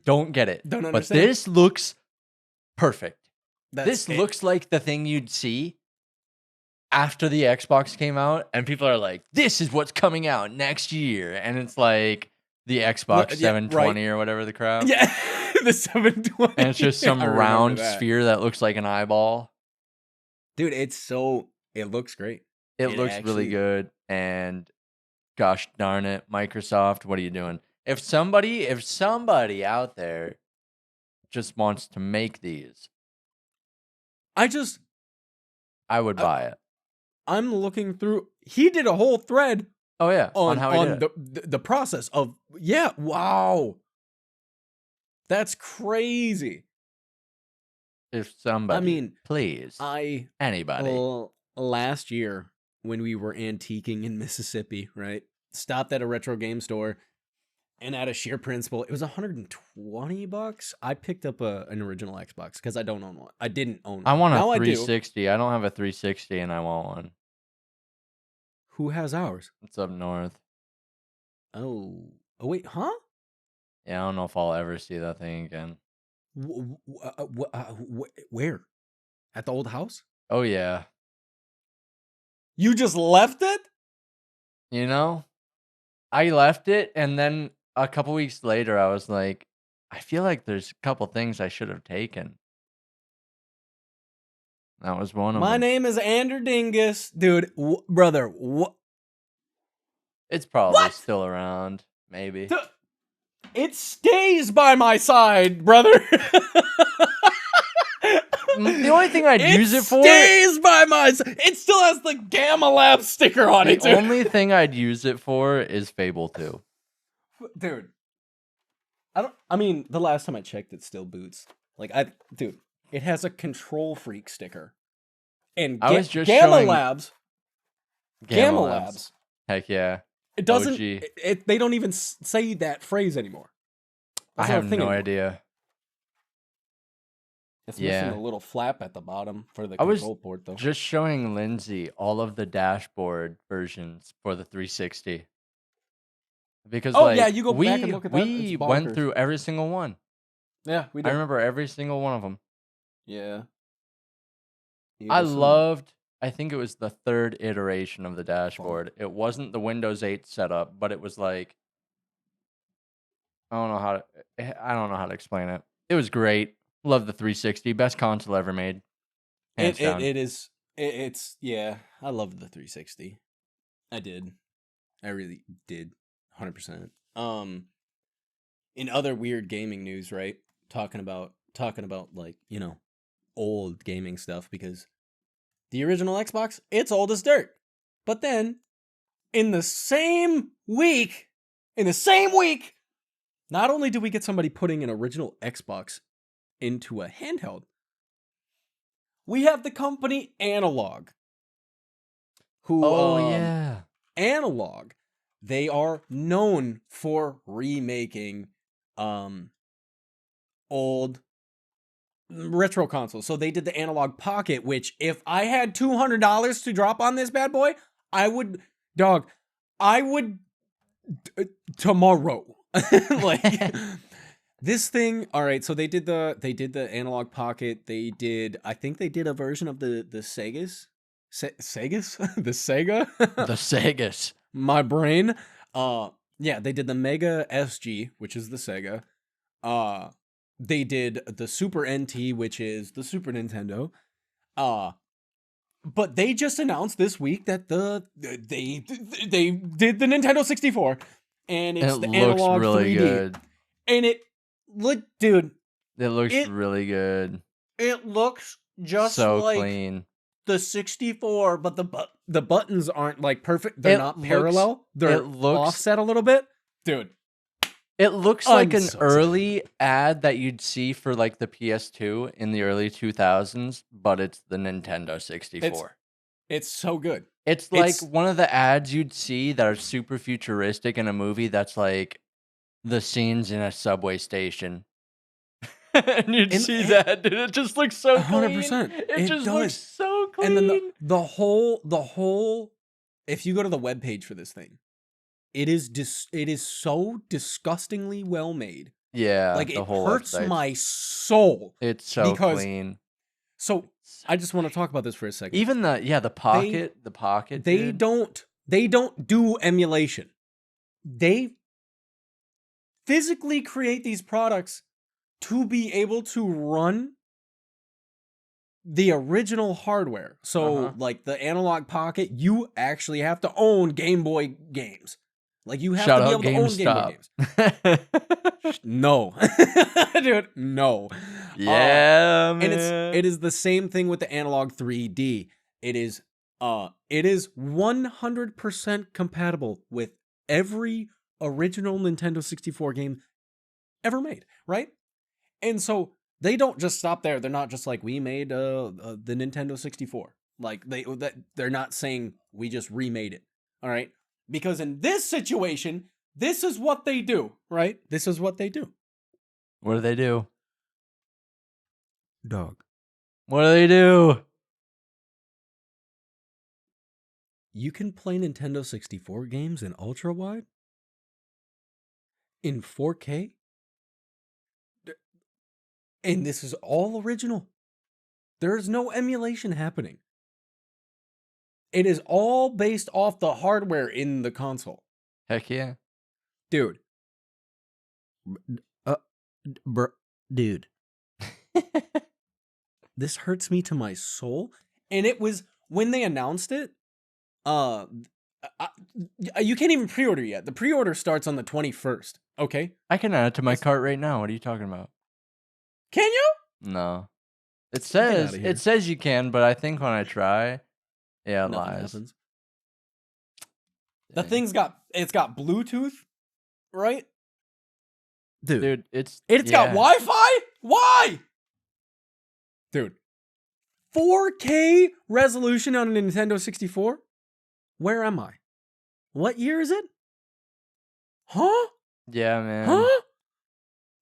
don't get it. Don't understand. But this looks perfect. This looks like the thing you'd see after the Xbox came out, and people are like, "This is what's coming out next year," and it's like the Xbox 720 or whatever the crap. Yeah, the 720. And it's just some round sphere that looks like an eyeball. Dude, it looks great. It looks really good, and gosh darn it, Microsoft, what are you doing? If somebody out there just wants to make these, I would buy it. I'm looking through. He did a whole thread. Oh yeah, on how he did it. The process of wow, that's crazy. If somebody, please, anybody. Last year when we were antiquing in Mississippi, right? Stopped at a retro game store, and at a sheer principle, it was $120. I picked up an original Xbox because I don't own one. I didn't own one. I want a 360. I don't have a 360, and I want one. Who has ours? It's up north. Oh wait, huh? Yeah, I don't know if I'll ever see that thing again. Where? At the old house? Oh yeah. You just left it? You know, I left it, and then a couple weeks later, I was like, I feel like there's a couple things I should have taken. That was one of them. My name is Ander Dingus. Dude, brother, what? It's probably still around, maybe. It stays by my side, brother. The only thing I'd use it for... It stays by my side. It still has the Gamma Lab sticker on it, dude. The only thing I'd use it for is Fable 2. Dude. I mean, the last time I checked, it still boots. Dude, it has a Control Freak sticker. And Gamma Labs. Gamma Labs. Heck yeah. It doesn't... they don't even say that phrase anymore. I have no idea. It's missing a little flap at the bottom for the control port, though. Just showing Lindsay all of the dashboard versions for the 360. Because you go back and look at that. We went through every single one. Yeah, we did. I remember every single one of them. Yeah. I think it was the third iteration of the dashboard. It wasn't the Windows 8 setup, but it was like, I don't know how to explain it. It was great. Love the 360. Best console ever made. Hands down. I loved the 360. I did. I really did. 100%. In other weird gaming news, right? Talking about like, old gaming stuff, because the original Xbox, it's old as dirt. But then in the same week, not only did we get somebody putting an original Xbox into a handheld, we have the company Analog. Analog. They are known for remaking old retro consoles. So they did the Analog Pocket, which if I had $200 to drop on this bad boy, I would tomorrow. Like this thing, all right, so they did the Analog Pocket. I think they did a version of the Segas? Segas? The Sega? The Segas. My brain. They did the Mega SG, which is the Sega. They did the Super NT, which is the Super Nintendo. But they just announced this week that they did the Nintendo 64, and it's the Analog really 3D. Good. And it dude. It looks really good. It looks just so like clean. The 64, but the buttons aren't like perfect. They're not parallel. They're offset a little bit. Dude, It looks I'm like an so early ad that you'd see for like the PS2 in the early 2000s, but it's the Nintendo 64. It's so good. It's like It's one of the ads you'd see that are super futuristic in a movie that's like the scenes in a subway station. And you'd and see that, and it just looks so clean. 100%. It It just looks does. so And then clean. the whole if you go to the webpage for this thing, it is so disgustingly well made. Yeah, Like the it whole hurts website's my soul it's so because clean. so So I just want to clean. talk about this for a second. Even the They pocket, they dude. don't do emulation. They physically create these products to be able to run the original hardware. So, Uh-huh. like the analog pocket, you actually have to own Game Boy games. Like you have to Shout be out able to own Game Boy GameStop. games. No. Dude, no. Yeah, And it man. is the same thing with the analog 3D. It is 100% compatible with every original Nintendo 64 game ever made, right? And so they don't just stop there. They're not just like we made the Nintendo 64. Like they're not saying we just remade it. All right? Because in this situation, this is what they do, right? This is what they do. What do they do? Dog. What do they do? You can play Nintendo 64 games in ultra wide in 4K, and this is all original. There is no emulation happening. It is all based off the hardware in the console. Heck yeah. Dude. Uh, dude. This hurts me to my soul. And it was when they announced it, uh I, you can't even pre-order yet. The pre-order starts on the 21st. Okay? I can add it to my It's- cart right now. What are you talking about? Can you? No. It Get out says of here. you can, but I think when I try, yeah, it Nothing lies. happens. The Dang. thing's it's got Bluetooth, right? Dude, it's Got Wi-Fi? Why? Dude. 4K resolution on a Nintendo 64? Where am I? What year is it? Huh? Yeah, man. Huh?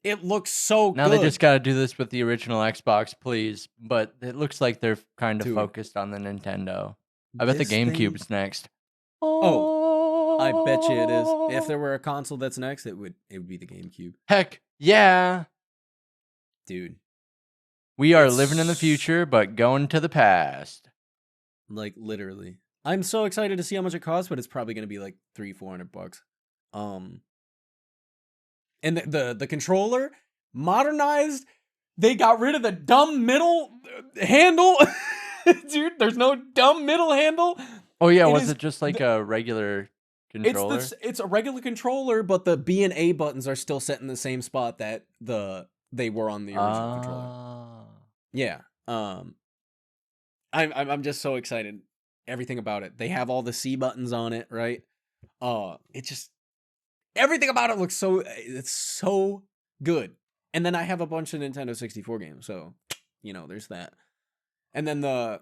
It looks so Now good. they just got to do this with the original Xbox, please. But it looks like they're kind of Dude, focused on the Nintendo. I bet the this thing- GameCube's next. Oh, I bet you it is. If there were a console that's next, it would be the GameCube. Heck yeah. Dude. We are It's living in the future, but going to the past. Like literally. I'm so excited to see how much it costs, but it's probably gonna be like $300-400. And the controller modernized. They got rid of the dumb middle handle. Dude, there's no dumb middle handle. Oh yeah, It was is it just like a regular controller? It's a regular controller, but the B and A buttons are still set in the same spot that they were on the original controller. Yeah. I'm just so excited. Everything about it. They have all the C buttons on it, right? It just everything about it looks it's so good. And then I have a bunch of Nintendo 64 games, so there's that. And then the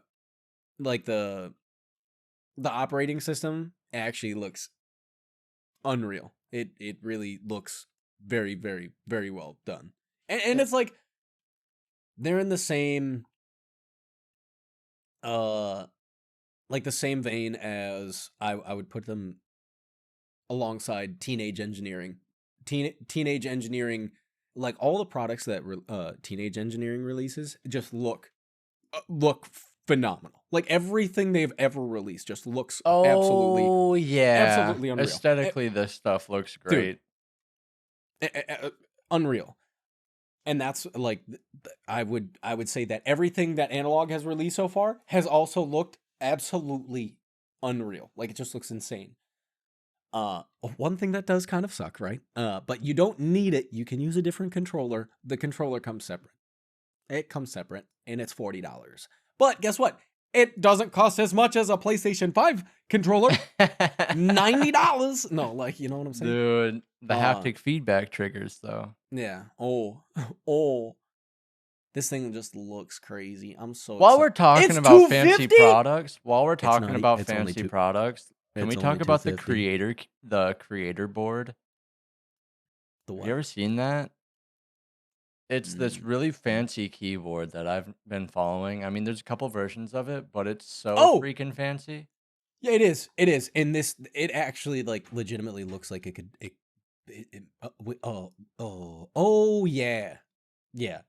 operating system actually looks unreal. It really looks very, very, very well done. And it's like they're in the same like the same vein as I would put them alongside Teenage Engineering. Teenage Engineering, like all the products that Teenage Engineering releases just look phenomenal. Like everything they've ever released just looks absolutely unreal. Aesthetically, this stuff looks great. Unreal. And that's like I would say that everything that Analog has released so far has also looked absolutely unreal. Like it just looks insane. One thing that does kind of suck, right? But you don't need it. You can use a different controller. The controller comes separate. It comes separate, and it's $40. But guess what? It doesn't cost as much as a PlayStation 5 controller. $90. No, like, you know what I'm saying? Dude, the haptic feedback triggers though. Yeah. Oh. This thing just looks crazy. I'm so While excited. we're talking It's about fancy $250? products, It's only fancy products, can we it's talk only about the $250. creator board? The Have you ever what? seen that? It's this Mm. really fancy keyboard that I've been following. I mean, there's a couple versions of it, but it's so Oh, freaking fancy. yeah, it is. It is. And it actually like legitimately looks like it could. Oh, yeah, yeah.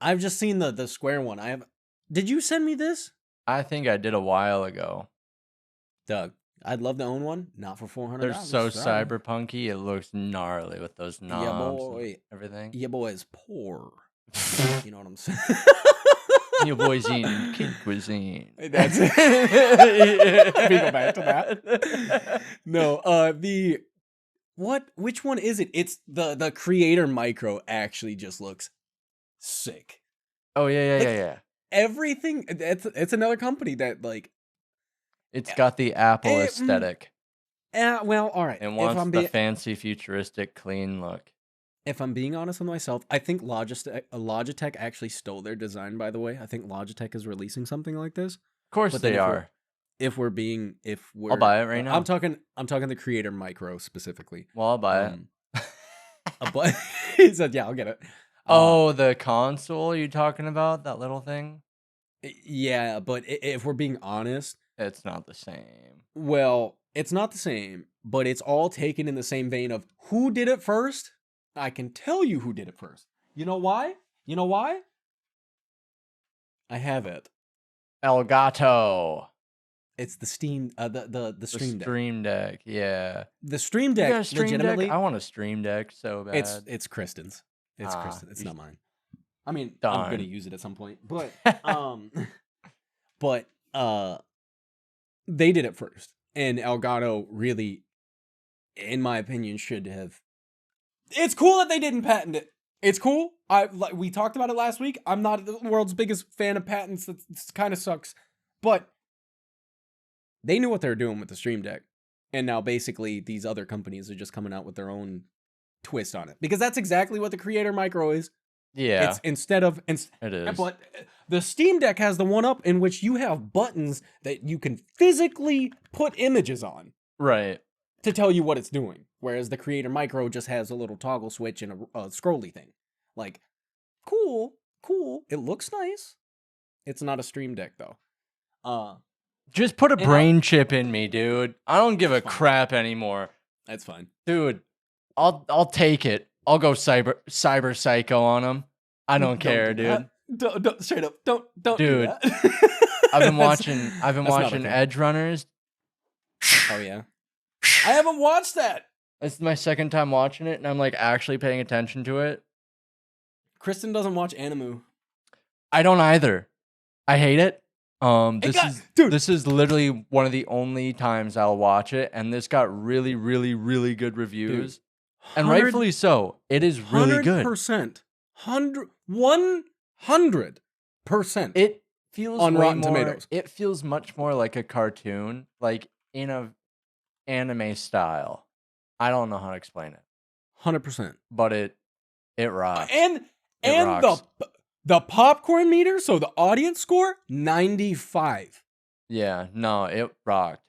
I've just seen the square one. I have. Did you send me this, I think I did a while ago. Doug? I'd love to own one. Not for They're $400. so Sorry. cyberpunky. It looks gnarly with those Yeah, knobs and boy. everything. Yeah, boy is poor. You know what I'm saying? Your boy's eating kid cuisine. That's it. We go back to that. No, which one is it? It's the Creator Micro actually just looks sick. Oh yeah. Like everything it's another company that like It's got the Apple aesthetic. well, all right. It wants the fancy, futuristic, clean look. If I'm being honest with myself, I think Logitech actually stole their design, by the way. I think Logitech is releasing something like this. Of course But they are. If we're I'll buy it right now. I'm talking the Creator Micro specifically. Well, I'll buy it. But he said, "Yeah, I'll get it." Oh, the console you talking about? That little thing? Yeah, but if we're being honest, it's not the same. Well, it's not the same, but it's all taken in the same vein of who did it first. I can tell you who did it first. You know why? I have it. Elgato. It's the Steam, the Stream Deck. Stream Deck, yeah. The Stream Deck, you got a Stream legitimately. Deck? I want a Stream Deck so bad. It's Kristen's. It's Kristen. It's not mine. I mean, Darn. I'm gonna use it at some point, but they did it first, and Elgato really, in my opinion, should have. It's cool that they didn't patent it. It's cool. We talked about it last week. I'm not the world's biggest fan of patents. That kind of sucks, but they knew what they were doing with the Stream Deck, and now basically these other companies are just coming out with their own twist on it, because that's exactly what the Creator Micro is. Yeah, it's it is. But the Steam Deck has the one up in which you have buttons that you can physically put images on, right, to tell you what it's doing. Whereas the Creator Micro just has a little toggle switch and a scrolly thing. Like, cool. It looks nice. It's not a Stream Deck though. Just put a brain chip in me, dude. I don't give a crap anymore. That's fine, dude. I'll take it. I'll go cyber psycho on them. I don't care, dude. Don't straight up. Don't dude. Do that. I've been watching Edge Runners. Oh yeah. I haven't watched that. It's my second time watching it, and I'm like actually paying attention to it. Kristen doesn't watch anime. I don't either. I hate it. This is literally one of the only times I'll watch it, and this got really, really, really good reviews. And rightfully so. It is really good. 100%. 100%. It feels on Rotten Tomatoes. It feels much more like a cartoon, like in a anime style. I don't know how to explain it. 100%. But it rocks. And rocks. the popcorn meter, so the audience score, 95. Yeah, no, it rocked.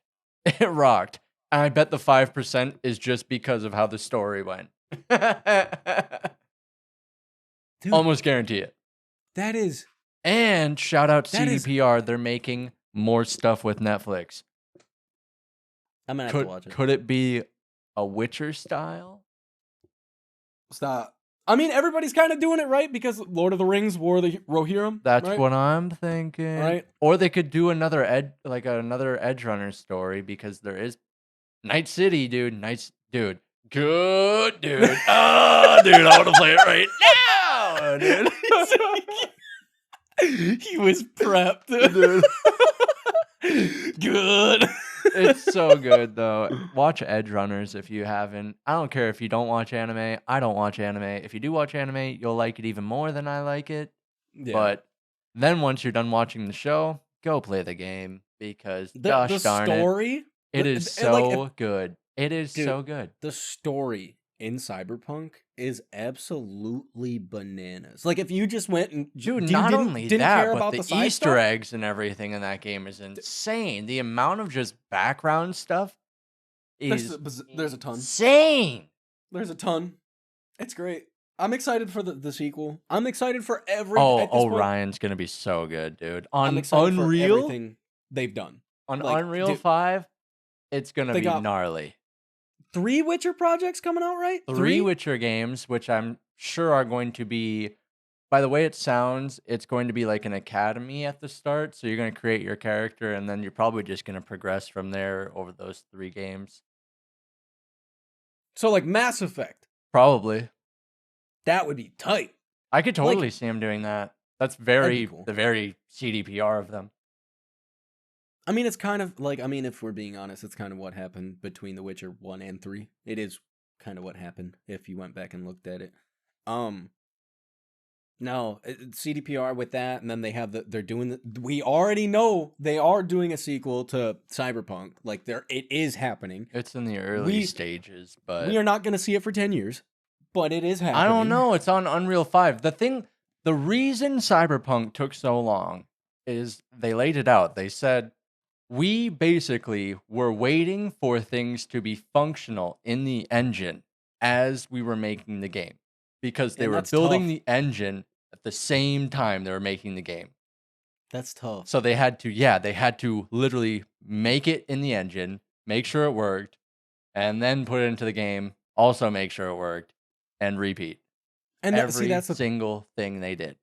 It rocked. And I bet the 5% is just because of how the story went. Dude, almost guarantee it. That is. And shout out CDPR. They're making more stuff with Netflix. I'm going to have to watch it. Could it be a Witcher style? Stop. I mean, everybody's kind of doing it, right? Because Lord of the Rings, War of the Rohirrim. That's right? What I'm thinking. Right. Or they could do another Edge Runner story, because there is Night City, dude. Dude. Good, dude. Dude, I want to play it right now, dude. He was prepped, dude. Good. It's so good, though. Watch Edge Runners if you haven't. I don't care if you don't watch anime. I don't watch anime. If you do watch anime, you'll like it even more than I like it. Yeah. But then once you're done watching the show, go play the game because The gosh darn it, story, it is like if so good. It is dude, so good. the story in Cyberpunk is absolutely bananas. Like if you just went and Dude, you not only didn't care that, but about the the side Easter stuff. eggs and everything in that game is insane. The amount of just background stuff is There's a ton. insane. There's a ton. It's great. I'm excited for the sequel. I'm excited for Oh, at this point. Ryan's gonna be so good, dude. I'm On excited for Unreal, everything they've done. on Like, Unreal dude, 5, it's gonna they be got gnarly. 3 Witcher projects coming out, right? 3 3? Witcher games, which I'm sure are going to be, by the way it sounds, it's going to be like an academy at the start. So you're going to create your character and then you're probably just going to progress from there over those 3 games. So like Mass Effect. Probably. That would be tight. I could totally Like, see him doing that. That's that'd be very, cool. the very CDPR of them. I mean, it's kind of like, I mean, if we're being honest, it's kind of what happened between The Witcher 1 and 3. It is kind of what happened if you went back and looked at it. No, CDPR with that, and then they have they're doing we already know they are doing a sequel to Cyberpunk. Like it is happening. It's in the early stages, but we are not going to see it for 10 years, but it is happening. I don't know. It's on Unreal 5. The reason Cyberpunk took so long is they laid it out. They said, we basically were waiting for things to be functional in the engine as we were making the game because they were building the engine at the same time they were making the game. That's tough. So they had to literally make it in the engine, make sure it worked, and then put it into the game, also make sure it worked, and repeat. And every single thing they did.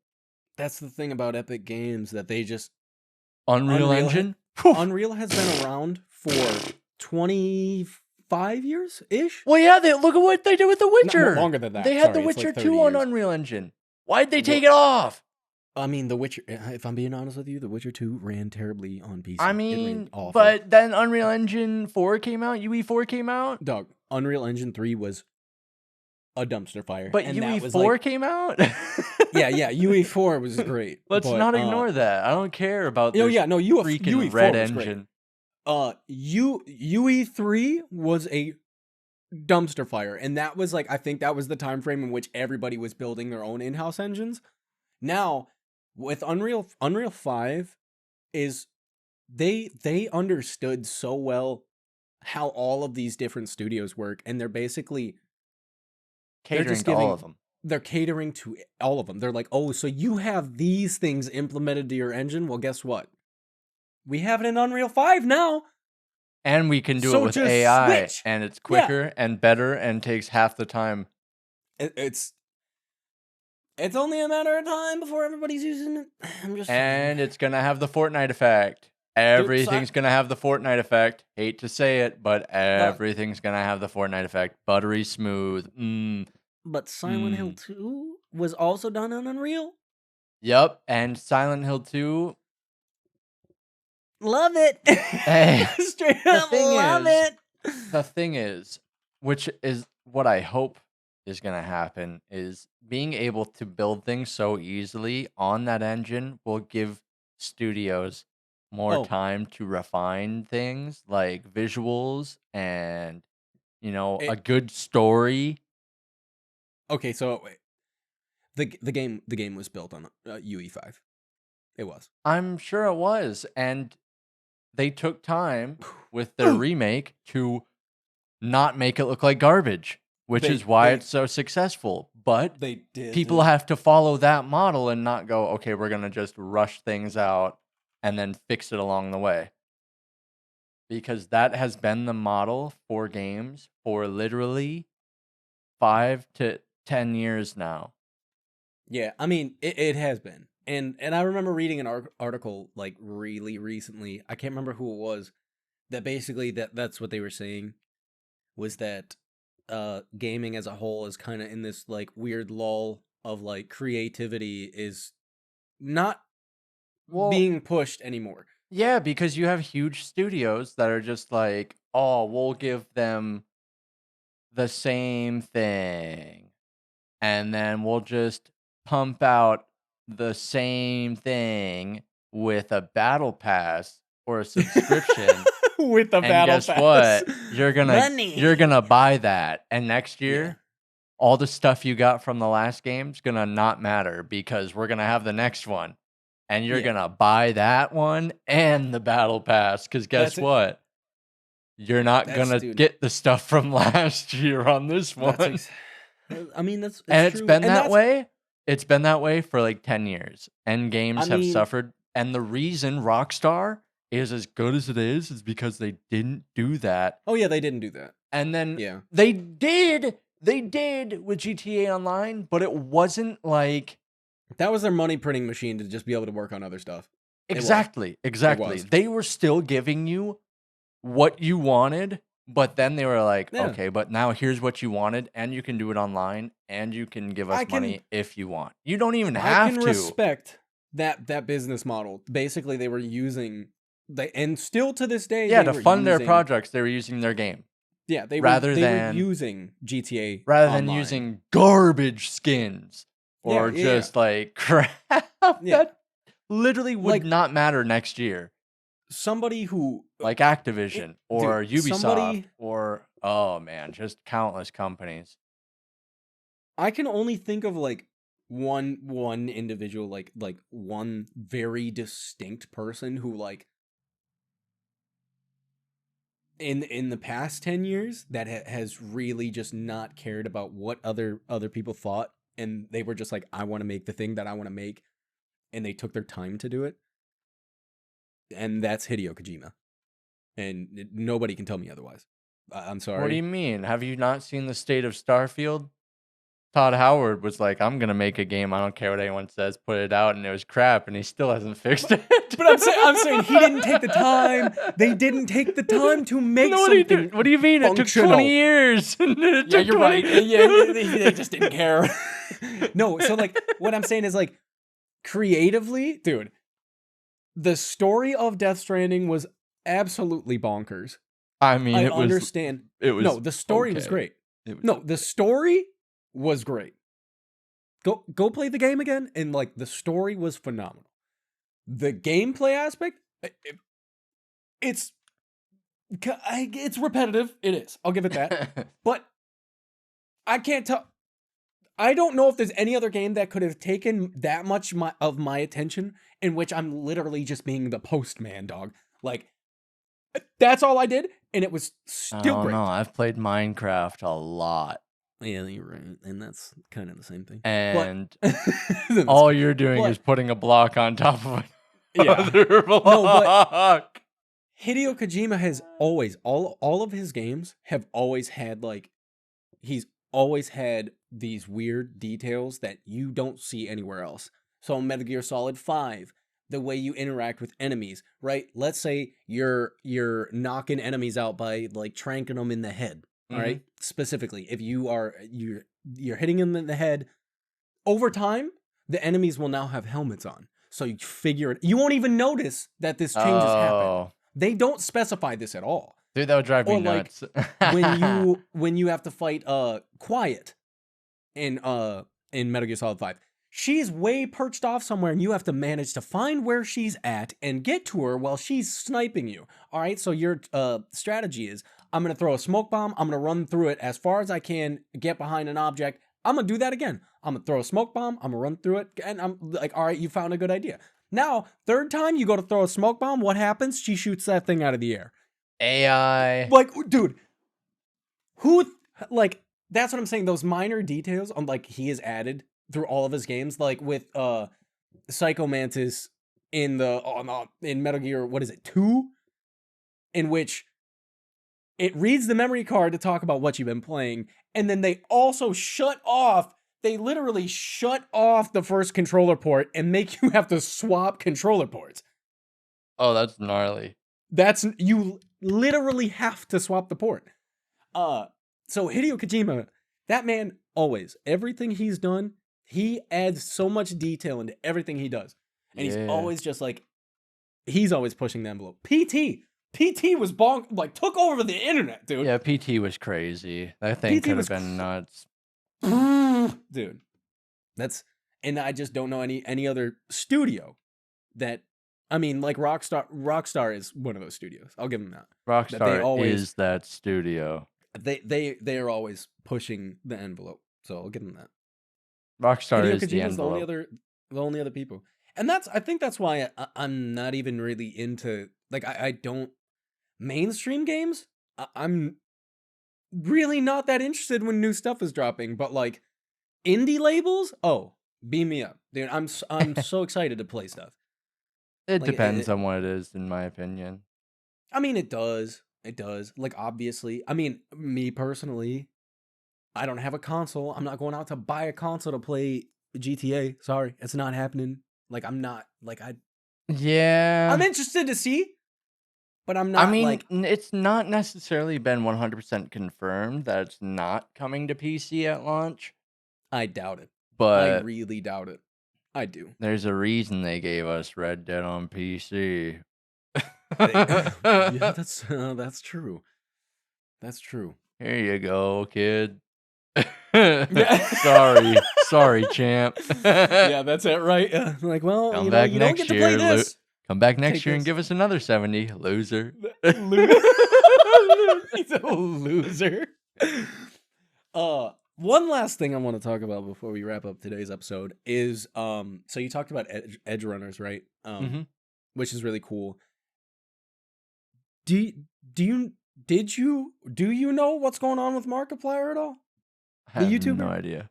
That's the thing about Epic Games, that they just Unreal Engine? Unreal has been around for 25 years ish. Well, yeah, look at what they did with The Witcher. No, longer than that. They had The Witcher 2 on Unreal Engine. Why'd they take it off? I mean, The Witcher, if I'm being honest with you, The Witcher 2 ran terribly on PC. I mean, but then Unreal Engine 4 came out, UE4 came out. Dog, Unreal Engine 3 was a dumpster fire. But UE4 came out? yeah, UE4 was great. Let's not ignore that. I don't care about this freaking UE4 red engine. UE3 was a dumpster fire, and that was like, I think that was the time frame in which everybody was building their own in-house engines. Now, with Unreal 5 is they understood so well how all of these different studios work, and they're basically catering to all of them. They're catering to all of them. They're like, oh, so you have these things implemented to your engine? Well, guess what? We have it in Unreal 5 now. And we can do it with AI, and it's quicker and better and takes half the time. It's only a matter of time before everybody's using it. And it's going to have the Fortnite effect. Everything's going to have the Fortnite effect. Hate to say it, but everything's going to have the Fortnite effect. Buttery smooth. But Silent Hill 2 was also done on Unreal. Yep, and Silent Hill 2. Love it. Hey, straight up love it. The thing is, which is what I hope is going to happen, is being able to build things so easily on that engine will give studios more time to refine things like visuals and, a good story. Okay, so the game was built on UE5. It was. I'm sure it was, and they took time with their remake to not make it look like garbage, which is why it's so successful. But people have to follow that model and not go, okay, we're going to just rush things out and then fix it along the way. Because that has been the model for games for literally 5 to 10 years now. Yeah, I mean, it has been. And I remember reading an article like really recently. I can't remember who it was, that basically that's what they were saying, was that gaming as a whole is kind of in this like weird lull of like creativity is not being pushed anymore. Yeah, because you have huge studios that are just like, oh, we'll give them the same thing, and then we'll just pump out the same thing with a battle pass or a subscription, With the and battle guess pass. what? You're Money. gonna buy that, and next Yeah. year, all the stuff you got from the last game's gonna not matter because we're gonna have the next one, and you're Yeah. gonna buy that one and the battle pass. Because guess That's it. what? You're not That's gonna dude. get the stuff from last year on this That's one. I mean, that's it's And it's true. been And that that's way. It's been that way for like 10 years. And I games have mean, suffered. And the reason Rockstar is as good as it is because they didn't do that. oh yeah, they didn't do that. And then Yeah. they did with GTA Online, but it wasn't like That was their money printing machine to just be able to work on other stuff. It was. exactly. It was. They were still giving you what you wanted, but then they were like, Yeah. okay, but now here's what you wanted, and you can do it online, and you can give us I can money if you want. You don't even I have can to. respect that business model. Basically, they were using and still to this day, Yeah, they to were fund their using projects, they were using their game yeah, they rather were using GTA than Online. using garbage skins Yeah, or yeah, just like crap yeah. that literally would Like not matter next year, somebody who like Activision or dude, Ubisoft somebody or oh man, just countless companies. I can only think of like one individual like one very distinct person who like in the past 10 years that has really just not cared about what other people thought, and they were just like, I want to make the thing that I want to make, and they took their time to do it, and that's Hideo Kojima, and nobody can tell me otherwise. I'm What do you sorry. mean? Have you not seen the state of Starfield? Todd Howard was like, I'm gonna make a game. I don't care what anyone says. Put it out, and it was crap, and he still hasn't fixed it. But I'm saying he didn't take the time. They didn't take the time to make No, what do you do? something What do you mean? It took 20 functional. years. It Yeah, took you're 20 right. Yeah, they just didn't care. No, so like what I'm saying is like creatively, dude, the story of Death Stranding was absolutely bonkers. I mean, I it was understand. it was No, the story was okay. great. It was No, the story was great. Go play the game again, and like the story was phenomenal. The gameplay aspect, it's it's repetitive. It is. I'll give it that. But I can't tell. I don't know if there's any other game that could have taken that much of my attention, in which I'm literally just being the postman, dog. Like, that's all I did, and it was I still don't great. know. I've played Minecraft a lot, Yeah, you're right, and that's kind of the same thing. and That's all cool. you're doing But is putting a block on top of yeah, another block. no, but Hideo Kojima has always all of his games have always had like he's always had these weird details that you don't see anywhere else. So in Metal Gear Solid 5, the way you interact with enemies, right? Let's say you're knocking enemies out by like tranking them in the head, all right? Specifically, if you're hitting them in the head, over time, the enemies will now have helmets on. So you figure it, you won't even notice that this change has happened. Oh, They don't specify this at all. dude, that would drive me Or like nuts. when you have to fight Quiet in Metal Gear Solid 5. She's way perched off somewhere, and you have to manage to find where she's at and get to her while she's sniping you. All right, so your strategy is, I'm gonna throw a smoke bomb, I'm gonna run through it as far as I can, get behind an object. I'm gonna do that again. I'm gonna throw a smoke bomb, I'm gonna run through it, and I'm like, all right, you found a good idea. Now, third time you go to throw a smoke bomb, what happens? She shoots that thing out of the air. AI. Like, dude, who, like, that's what I'm saying. Those minor details on, like, he has added through all of his games, like with Psycho Mantis in in Metal Gear, what is it, 2? In which it reads the memory card to talk about what you've been playing, and then they also they literally shut off the first controller port and make you have to swap controller ports. Oh, that's gnarly. You literally have to swap the port. So Hideo Kojima, that man always, everything he's done, he adds so much detail into everything he does. And he's always just like, he's always pushing the envelope. PT was like took over the internet, dude. Yeah, PT was crazy. That thing PT could was have been nuts. Dude. And I just don't know any other studio that I mean, like Rockstar is one of those studios. I'll give them that. That they Rockstar always is that studio. they are always pushing the envelope. So I'll give them that. Rockstar Hideo is the Kojima's envelope. the only other people. And I think that's why I'm not even really into, like, I don't mainstream games. I'm really not that interested when new stuff is dropping, but like indie labels, oh, beam me up. Dude, I'm so excited to play stuff. It Like depends on what it is, in my opinion. I mean, it does. It does. Like, obviously. I mean, me personally, I don't have a console. I'm not going out to buy a console to play GTA. Sorry, it's not happening. Like, I'm not, like, I'm Yeah. interested to see, but I'm I not mean, like, it's not necessarily been 100% confirmed that it's not coming to PC at launch, I doubt it. I but really doubt it. I do. there's a reason they gave us Red Dead on PC. Yeah, that's true. That's true. Here you go, kid. Yeah. Sorry, champ. Yeah, that's it, right? Like, well, Come back you don't next get to play year, this. come back next Take year and this. give us another 70, loser. He's a loser. One last thing I want to talk about before we wrap up today's episode is so you talked about edge runners, right? Mhm. Which is really cool. Do you do you know what's going on with Markiplier at all? I The have no YouTuber? idea.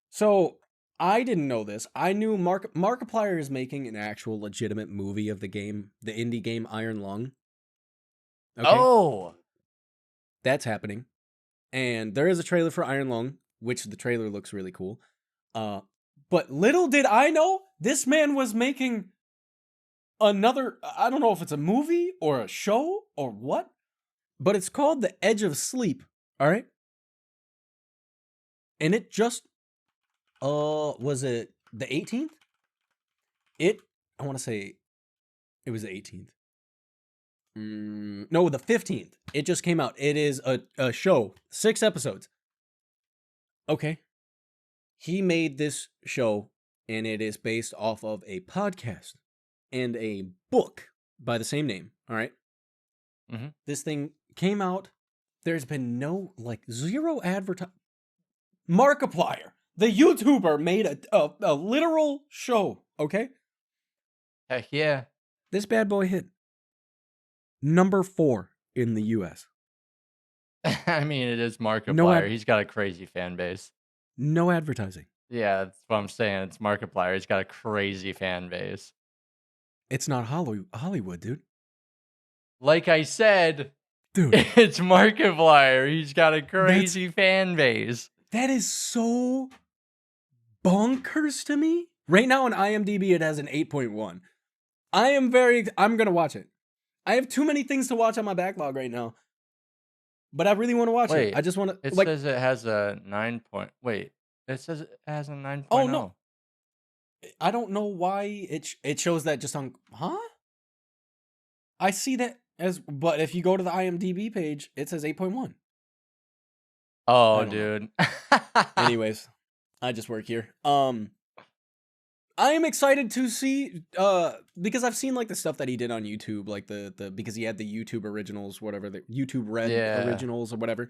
So I didn't know this. I knew Markiplier is making an actual legitimate movie of the game, the indie game Iron Lung. Okay, Oh, that's happening. And there is a trailer for Iron Lung, which the trailer looks really cool. But little did I know, this man was making another, I don't know if it's a movie or a show or what, but it's called The Edge of Sleep, all right? And it just was it the 18th? I want to say it was the 18th. No, the 15th. It just came out. It is a show, 6 episodes. Okay. He made this show, and it is based off of a podcast and a book by the same name. All right. Mhm. This thing came out. There's been zero advertising. Markiplier, the YouTuber, made a literal show. Okay. heck yeah. This bad boy hit number 4 in the US. I mean, it is No Markiplier. He's got a crazy fan base. no advertising. Yeah, that's what I'm saying. It's Markiplier. He's got a crazy fan base. It's not Hollywood, dude. Like I said, Dude, it's Markiplier. He's got a crazy fan base. that is so bonkers to me. Right now on IMDb, it has an 8.1. I'm going to watch it. I have too many things to watch on my backlog right now. But I really want to watch it. Wait, I just want to, it like, says it has a 9 point. Wait, it says it has a 9.0. oh no. I don't know why it shows that just on, huh? I see that but if you go to the IMDb page, it says 8.1. Oh, I don't know. dude. Anyways, I just work here. I am excited to see because I've seen like the stuff that he did on YouTube, like the because he had the YouTube originals, whatever, the YouTube Red originals or whatever.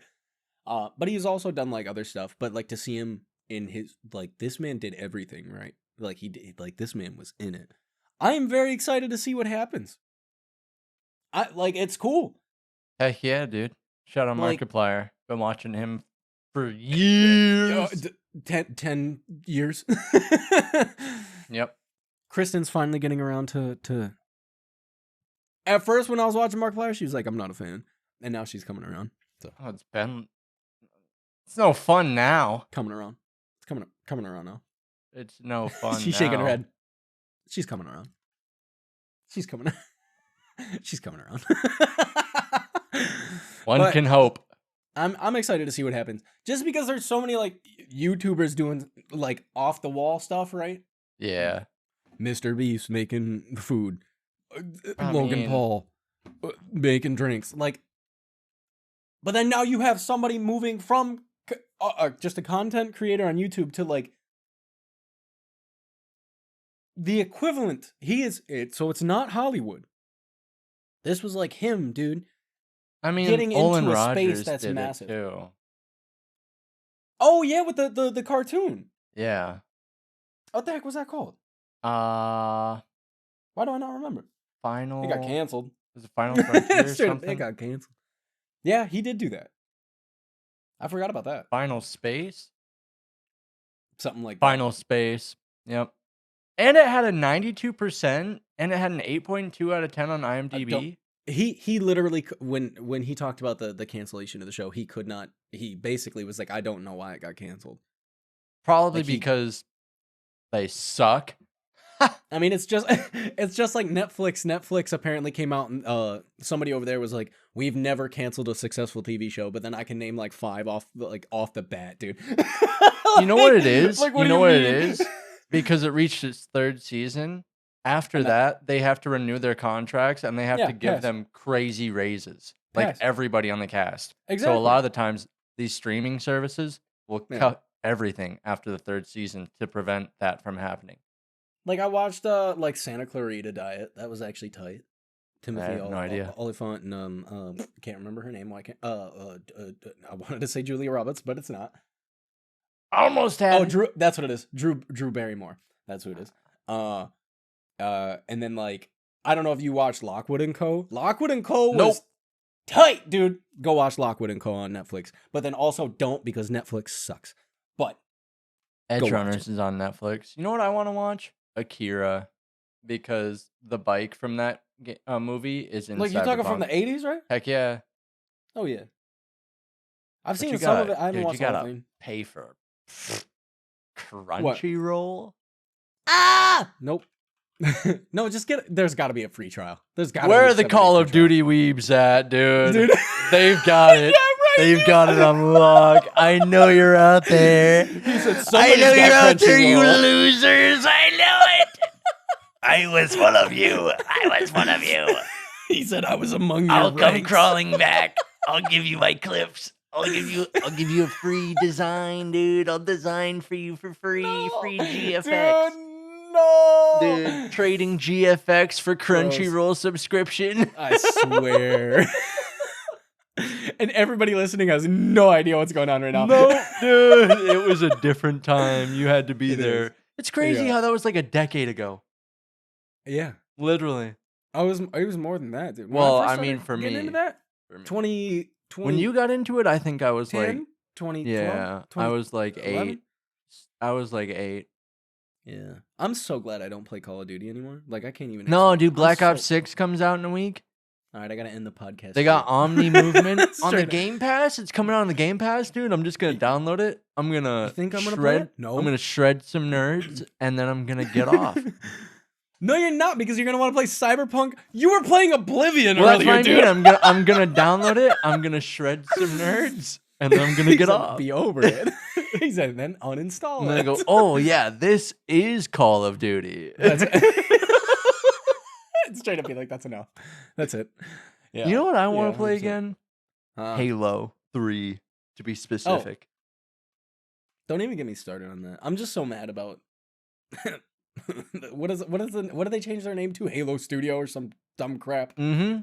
But he's also done like other stuff, but like to see him in his, like, this man did everything, right? Like he did, like this man was in it. I am very excited to see what happens. It's cool. Heck yeah, dude. Shout out Like, Markiplier. Been watching him for years. 10 years. Yep. Kristen's finally getting around to. At first, when I was watching Markiplier, she was like, "I'm not a fan," and now she's coming around. So it's no fun now. coming around. It's coming around now. It's no fun. She's now. shaking her head. She's coming around. She's coming. She's coming around. One can hope. I'm excited to see what happens. Just because there's so many like YouTubers doing like off the wall stuff, right? Yeah. Mr. Beast making food. Logan Paul making drinks. Like, but then now you have somebody moving from just a content creator on YouTube to like the equivalent. He is it. So it's not Hollywood. This was like him, dude, I mean, getting Olin into a space Rogers that's did massive. it too. Oh yeah, with the cartoon. Yeah. What the heck was that called? Uh, Why do I not remember? It got Final. canceled. Was it Final Frontier or Straight up, it something? got canceled. Yeah, he did do that. I forgot about that. Final Space. Something like that. Final Space. Yep. And it had a 92%, and it had an 8.2 out of 10 on IMDb. He literally, when he talked about the cancellation of the show, he could not. He basically was like, I don't know why it got canceled. Probably Like, because they suck. I mean, it's just like Netflix. Netflix apparently came out and somebody over there was like, "We've never canceled a successful TV show," but then I can name like 5 off the bat, dude. You know what it is? Like, you know what it is? Because it reached its 3rd season. After that, they have to renew their contracts and they have to give them crazy raises. Like everybody on the cast. Exactly. So a lot of the times, these streaming services will cut everything after the 3rd season to prevent that from happening. Like, I watched like Santa Clarita Diet. That was actually tight. Timothy I have no idea. Oliphant and can't remember her name. Why can't I wanted to say Julia Roberts, but it's not. Almost had it. Drew, that's what it is. Drew Barrymore. That's who it is. And then like, I don't know if you watched Lockwood and Co. Lockwood and Co. was tight, dude. Go watch Lockwood and Co. on Netflix. But then also don't, because Netflix sucks. But Edge Runners is on Netflix. You know what I want to watch? Akira, because the bike from that movie is in. Like, you're talking from the 80s, right? Heck yeah. Oh yeah. I've seen some of it. I haven't watched the whole thing. Pay for Crunchyroll. Nope. No, just get. There's got to be a free trial. There's got. Where are the Call of Duty weebs at, dude? They've got it. Yeah, right, they've got it on lock. I know you're out there. I know you're out there, you losers. I know it. I was one of you. He said I was among your I'll ranks. come crawling back. I'll give you my clips. I'll give you a free design, dude. I'll design for you for free. Free GFX. Dude, no. Dude, trading GFX for Crunchyroll subscription. I swear. And everybody listening has no idea what's going on right now. No, dude. It was a different time. You had to be there. It's crazy how that was like a decade ago. Yeah. Literally. It was more than that, dude. Well, I mean, for me. Into that, 20, when you got into it, I think I was 10, like 20, yeah, 20, I was like 11? 8. I was like 8. Yeah. I'm so glad I don't play Call of Duty anymore. Like, I can't even. No, dude, Black Ops 6 comes out in a week. All right, I gotta end the podcast. They got Omni Movement on the Game Pass. It's coming out on the Game Pass, dude. I'm just gonna download it. I'm gonna. You think I'm gonna shred? play it? No. I'm gonna shred some nerds, and then I'm gonna get off. No, you're not, because you're gonna want to play Cyberpunk. You were playing Oblivion earlier, that's what dude. I mean. I'm gonna download it. I'm gonna shred some nerds, and then I'm gonna get off. Be over it. He said, then uninstall and it. then I go, oh yeah, this is Call of Duty. Straight up be like, that's enough. That's it. Yeah. You know what I want to play 100%. again? Halo 3, to be specific. Don't even get me started on that. I'm just so mad about what do they change their name to? Halo Studio or some dumb crap? Mm-hmm.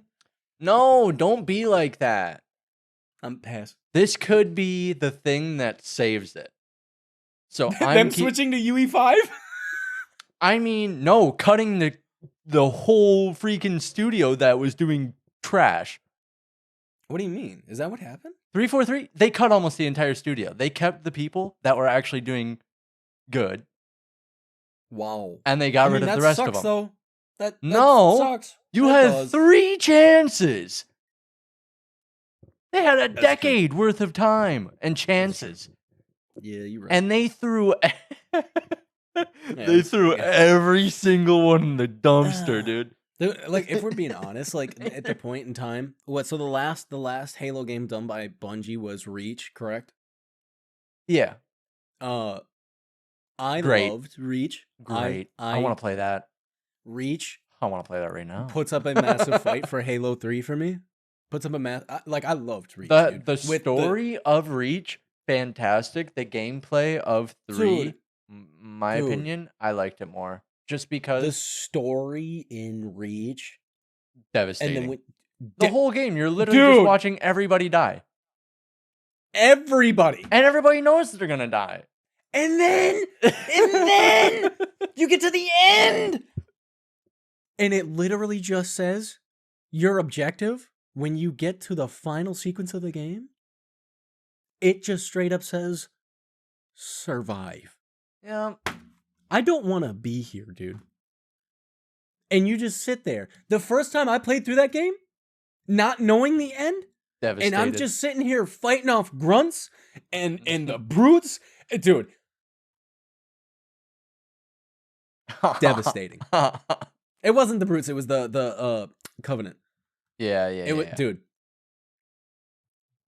No, don't be like that. I'm past. This could be the thing that saves it. So I'm switching to UE5? I mean, no, cutting the whole freaking studio that was doing trash. What do you mean? Is that what happened? 343, they cut almost the entire studio. They kept the people that were actually doing good. Wow. And they got rid of the rest of them. Though. That sucks. You had 3 chances. They had a decade worth of time and chances. Yeah, you're right. And they threw every single one in the dumpster, dude. Like, if we're being honest, like at the point in time, so the last Halo game done by Bungie was Reach, correct? Yeah. I loved Reach. Great. I want to play that. Reach. I want to play that right now. Puts up a massive fight for Halo 3 for me. Puts up a I loved Reach. The story of Reach, fantastic. The gameplay of 3, my opinion, I liked it more. just The because story in Reach, and then devastating. The whole game, you're literally just Dude. watching everybody die. everybody, And everybody knows they're gonna die. and then you get to the end, and it literally just says your objective when you get to the final sequence of the game. It just straight up says survive. Yeah. I don't want to be here, dude. And you just sit there. The first time I played through that game, not knowing the end, Devastated. and I'm just sitting here fighting off grunts and the brutes, dude. Devastating. It wasn't the brutes, it was the Covenant. Yeah. It was, dude.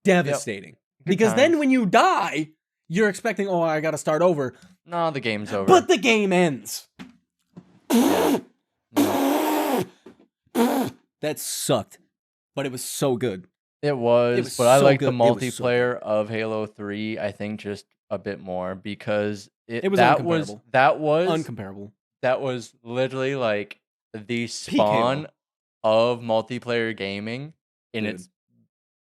Devastating. Good Because then times. when you die, you're expecting, oh, I gotta start over. No, the game's over. But the game ends. Yeah. No. That sucked. But it was so good. It was, was but I so like good. the It was so multiplayer of Halo 3, I think, just a bit more because It was that uncomparable. was Uncomparable. that was literally like the Halo. spawn of multiplayer gaming in Dude. its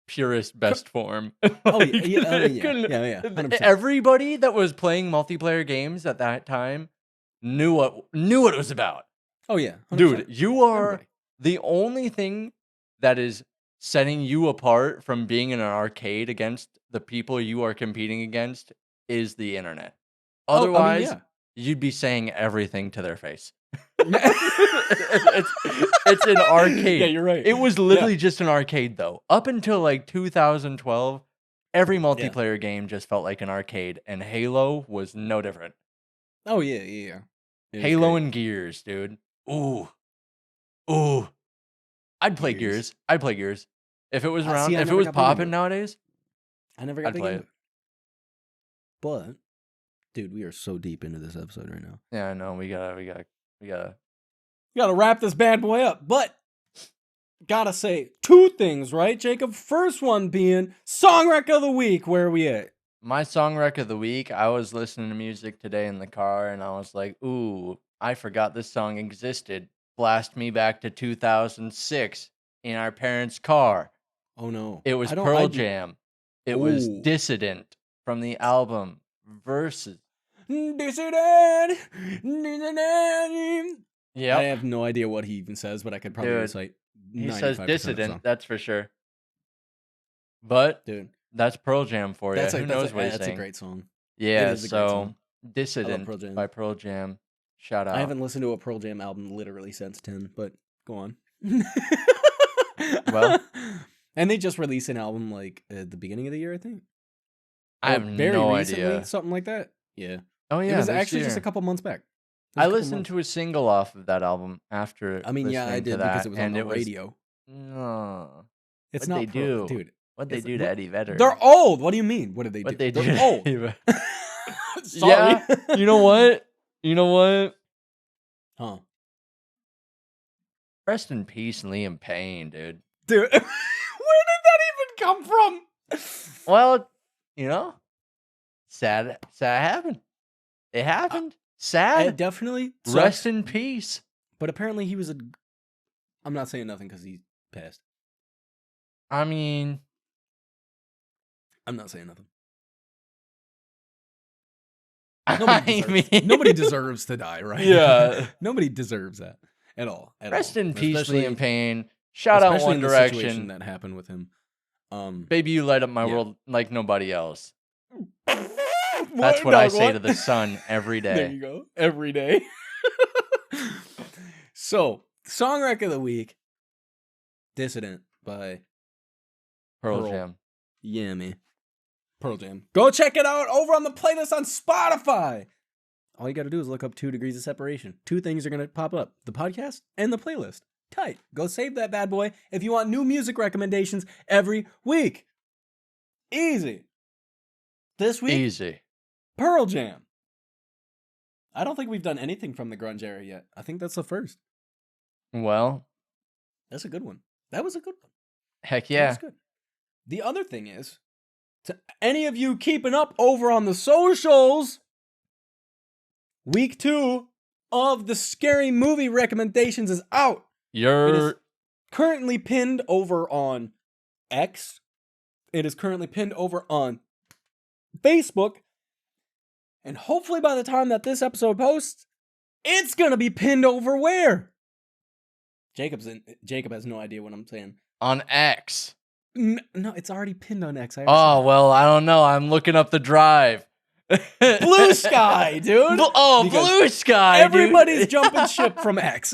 purest best form. Oh, Like, yeah. 100%. Everybody that was playing multiplayer games at that time knew what it was about. Oh, yeah. 100%. Dude, you are Everybody. the only thing that is setting you apart from being in an arcade against the people you are competing against is the internet. Otherwise, yeah. you'd be saying everything to their face. it's an arcade. Yeah, you're right. It was literally just an arcade, though. Up until like 2012, every multiplayer game just felt like an arcade, and Halo was no different. Oh, yeah. It was Halo great. and Gears, dude. Ooh. I'd play Gears. I'd play Gears. If it was around, see, I if it never was got big into popping it. nowadays, I never got I'd big play into it. it. But, dude, we are so deep into this episode right now. Yeah, I know. We gotta. We gotta wrap this bad boy up. But, gotta say two things, right, Jacob? First one being Song Rec of the Week. Where are we at? My song rec of the week, I was listening to music today in the car, and I was like, ooh, I forgot this song existed. Blast me back to 2006 in our parents' car. Oh, no. It was I don't- Pearl I- Jam. It was Ooh. Dissident from the album Versus. Dissident. Yep. I have no idea what he even says, but I could probably Dude, recite 95% He says of the song. dissident, that's for sure. But Dude, that's Pearl Jam for you. Who knows what he's that's saying? a great song. Yeah, is a great song. Dissident Pearl Jam. by Pearl Jam. Shout out. I haven't listened to a Pearl Jam album literally since 10, but go on. Well. And they just released an album like at the beginning of the year, I think. I Or have very no recently, idea. something like that. Yeah. Oh yeah, it was this actually just year. a couple months back. I listened to a single off of that album after. I mean, yeah, I listening to did that, because it was on and the radio. No, It's What'd not they do? dude. What they It's- do to what- Eddie Vedder? They're old. What do you mean? What did they do? What they They're do? to old. Eddie Vedder. Sorry. Yeah, you know what? You know what? Huh. Rest in peace, Liam Payne, dude. Dude, where did that even come from? Well, you know, sad happened. It happened. Sad. It definitely Rest sucks, in peace. but apparently he was a. I'm not saying nothing because he passed. I mean, I'm not saying nothing. Nobody deserves to die, right? Yeah. Nobody deserves that at all. Rest in peace, Especially- Liam Payne. Shout out especially One in the situation Direction. that happened with him. Baby, you light up my Yeah. world like nobody else. That's what I say to the sun every There day. you go. Every day. So, song rec of the week, "Dissident" by Pearl Pearl. Jam. Yeah, man. Pearl Jam. Go check it out over on the playlist on Spotify. All you got to do is look up 2 Degrees of Separation. 2 things are going to pop up: the podcast and the playlist. Tight. Go save that bad boy if you want new music recommendations every week. Easy. This week, Easy. Pearl Jam. I don't think we've done anything from the grunge era yet. I think that's the first. Well, That's a good one. That was a good one. heck That yeah. was good. The other thing is, to any of you keeping up over on the socials, week 2 of the scary movie recommendations is out. It is currently pinned over on X. It is currently pinned over on Facebook. And hopefully by the time that this episode posts, it's going to be pinned over where? Jacob has no idea what I'm saying. On X. No, it's already pinned on X. Well, I don't know. I'm looking up the drive. Blue Sky, dude. Blue Sky. Everybody's jumping ship from X.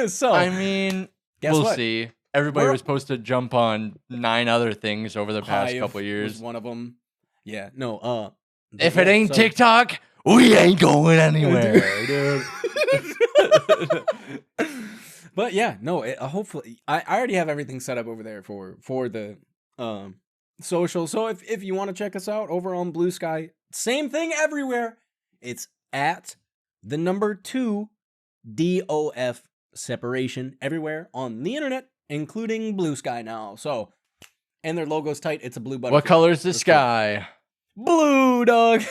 So I mean, we'll see. Everybody was supposed to jump on 9 other things over the past couple years. Was one of them. Yeah. No. If it ain't TikTok, we ain't going anywhere, dude. But yeah, no. Hopefully, I already have everything set up over there for the social. So if you want to check us out over on Blue Sky, same thing everywhere. It's at the number 2 DOF separation everywhere on the internet, including Blue Sky now. So, and their logo's tight. It's a blue button. What color is the sky? Blue, dog.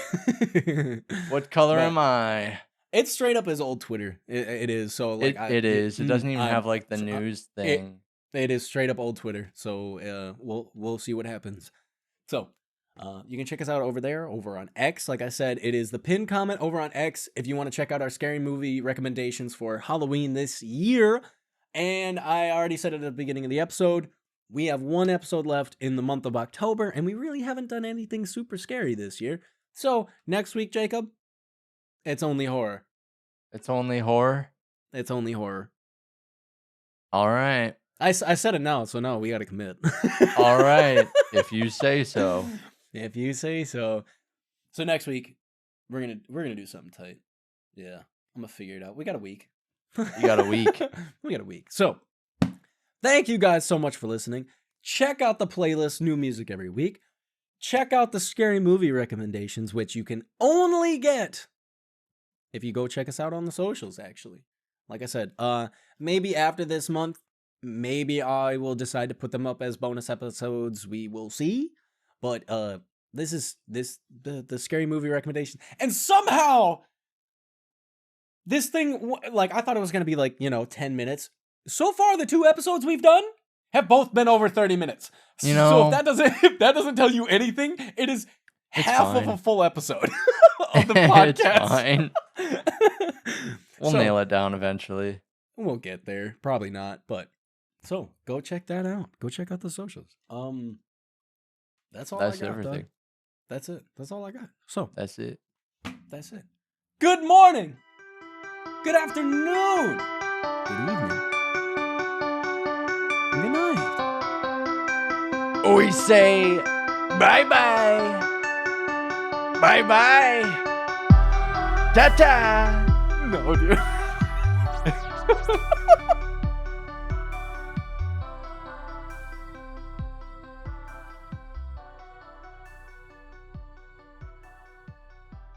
What color am I? It's straight up his old Twitter. It is. So like it is. It doesn't even have like the news thing. It is straight up old Twitter. So we'll see what happens. So you can check us out over there, over on X. Like I said, it is the pinned comment over on X if you want to check out our scary movie recommendations for Halloween this year. And I already said it at the beginning of the episode. We have 1 episode left in the month of October, and we really haven't done anything super scary this year. So next week, Jacob, it's only horror. It's only horror? It's only horror. All right. I said it now, so no, we got to commit. All right. If you say so. If you say so. So next week, we're gonna do something tight. Yeah, I'm gonna figure it out. We got a week. You got a week. We got a week. So thank you guys so much for listening. Check out the playlist, new music every week. Check out the scary movie recommendations, which you can only get if you go check us out on the socials, actually. Like I said, maybe after this month, maybe I will decide to put them up as bonus episodes. We will see. But this is the scary movie recommendation. And somehow this thing, like, I thought it was going to be like, 10 minutes. So far, the 2 episodes we've done have both been over 30 minutes. So if that doesn't tell you anything, it's half of a full episode of the podcast. It's fine. We'll nail it down eventually. We'll get there. Probably not, but so go check that out. Go check out the socials. That's all I got. Everything. Doug. That's it. That's all I got. So that's it. That's it. Good morning. Good afternoon. Good evening. Good night. We say bye-bye. Bye-bye. Ta-ta. No, dude.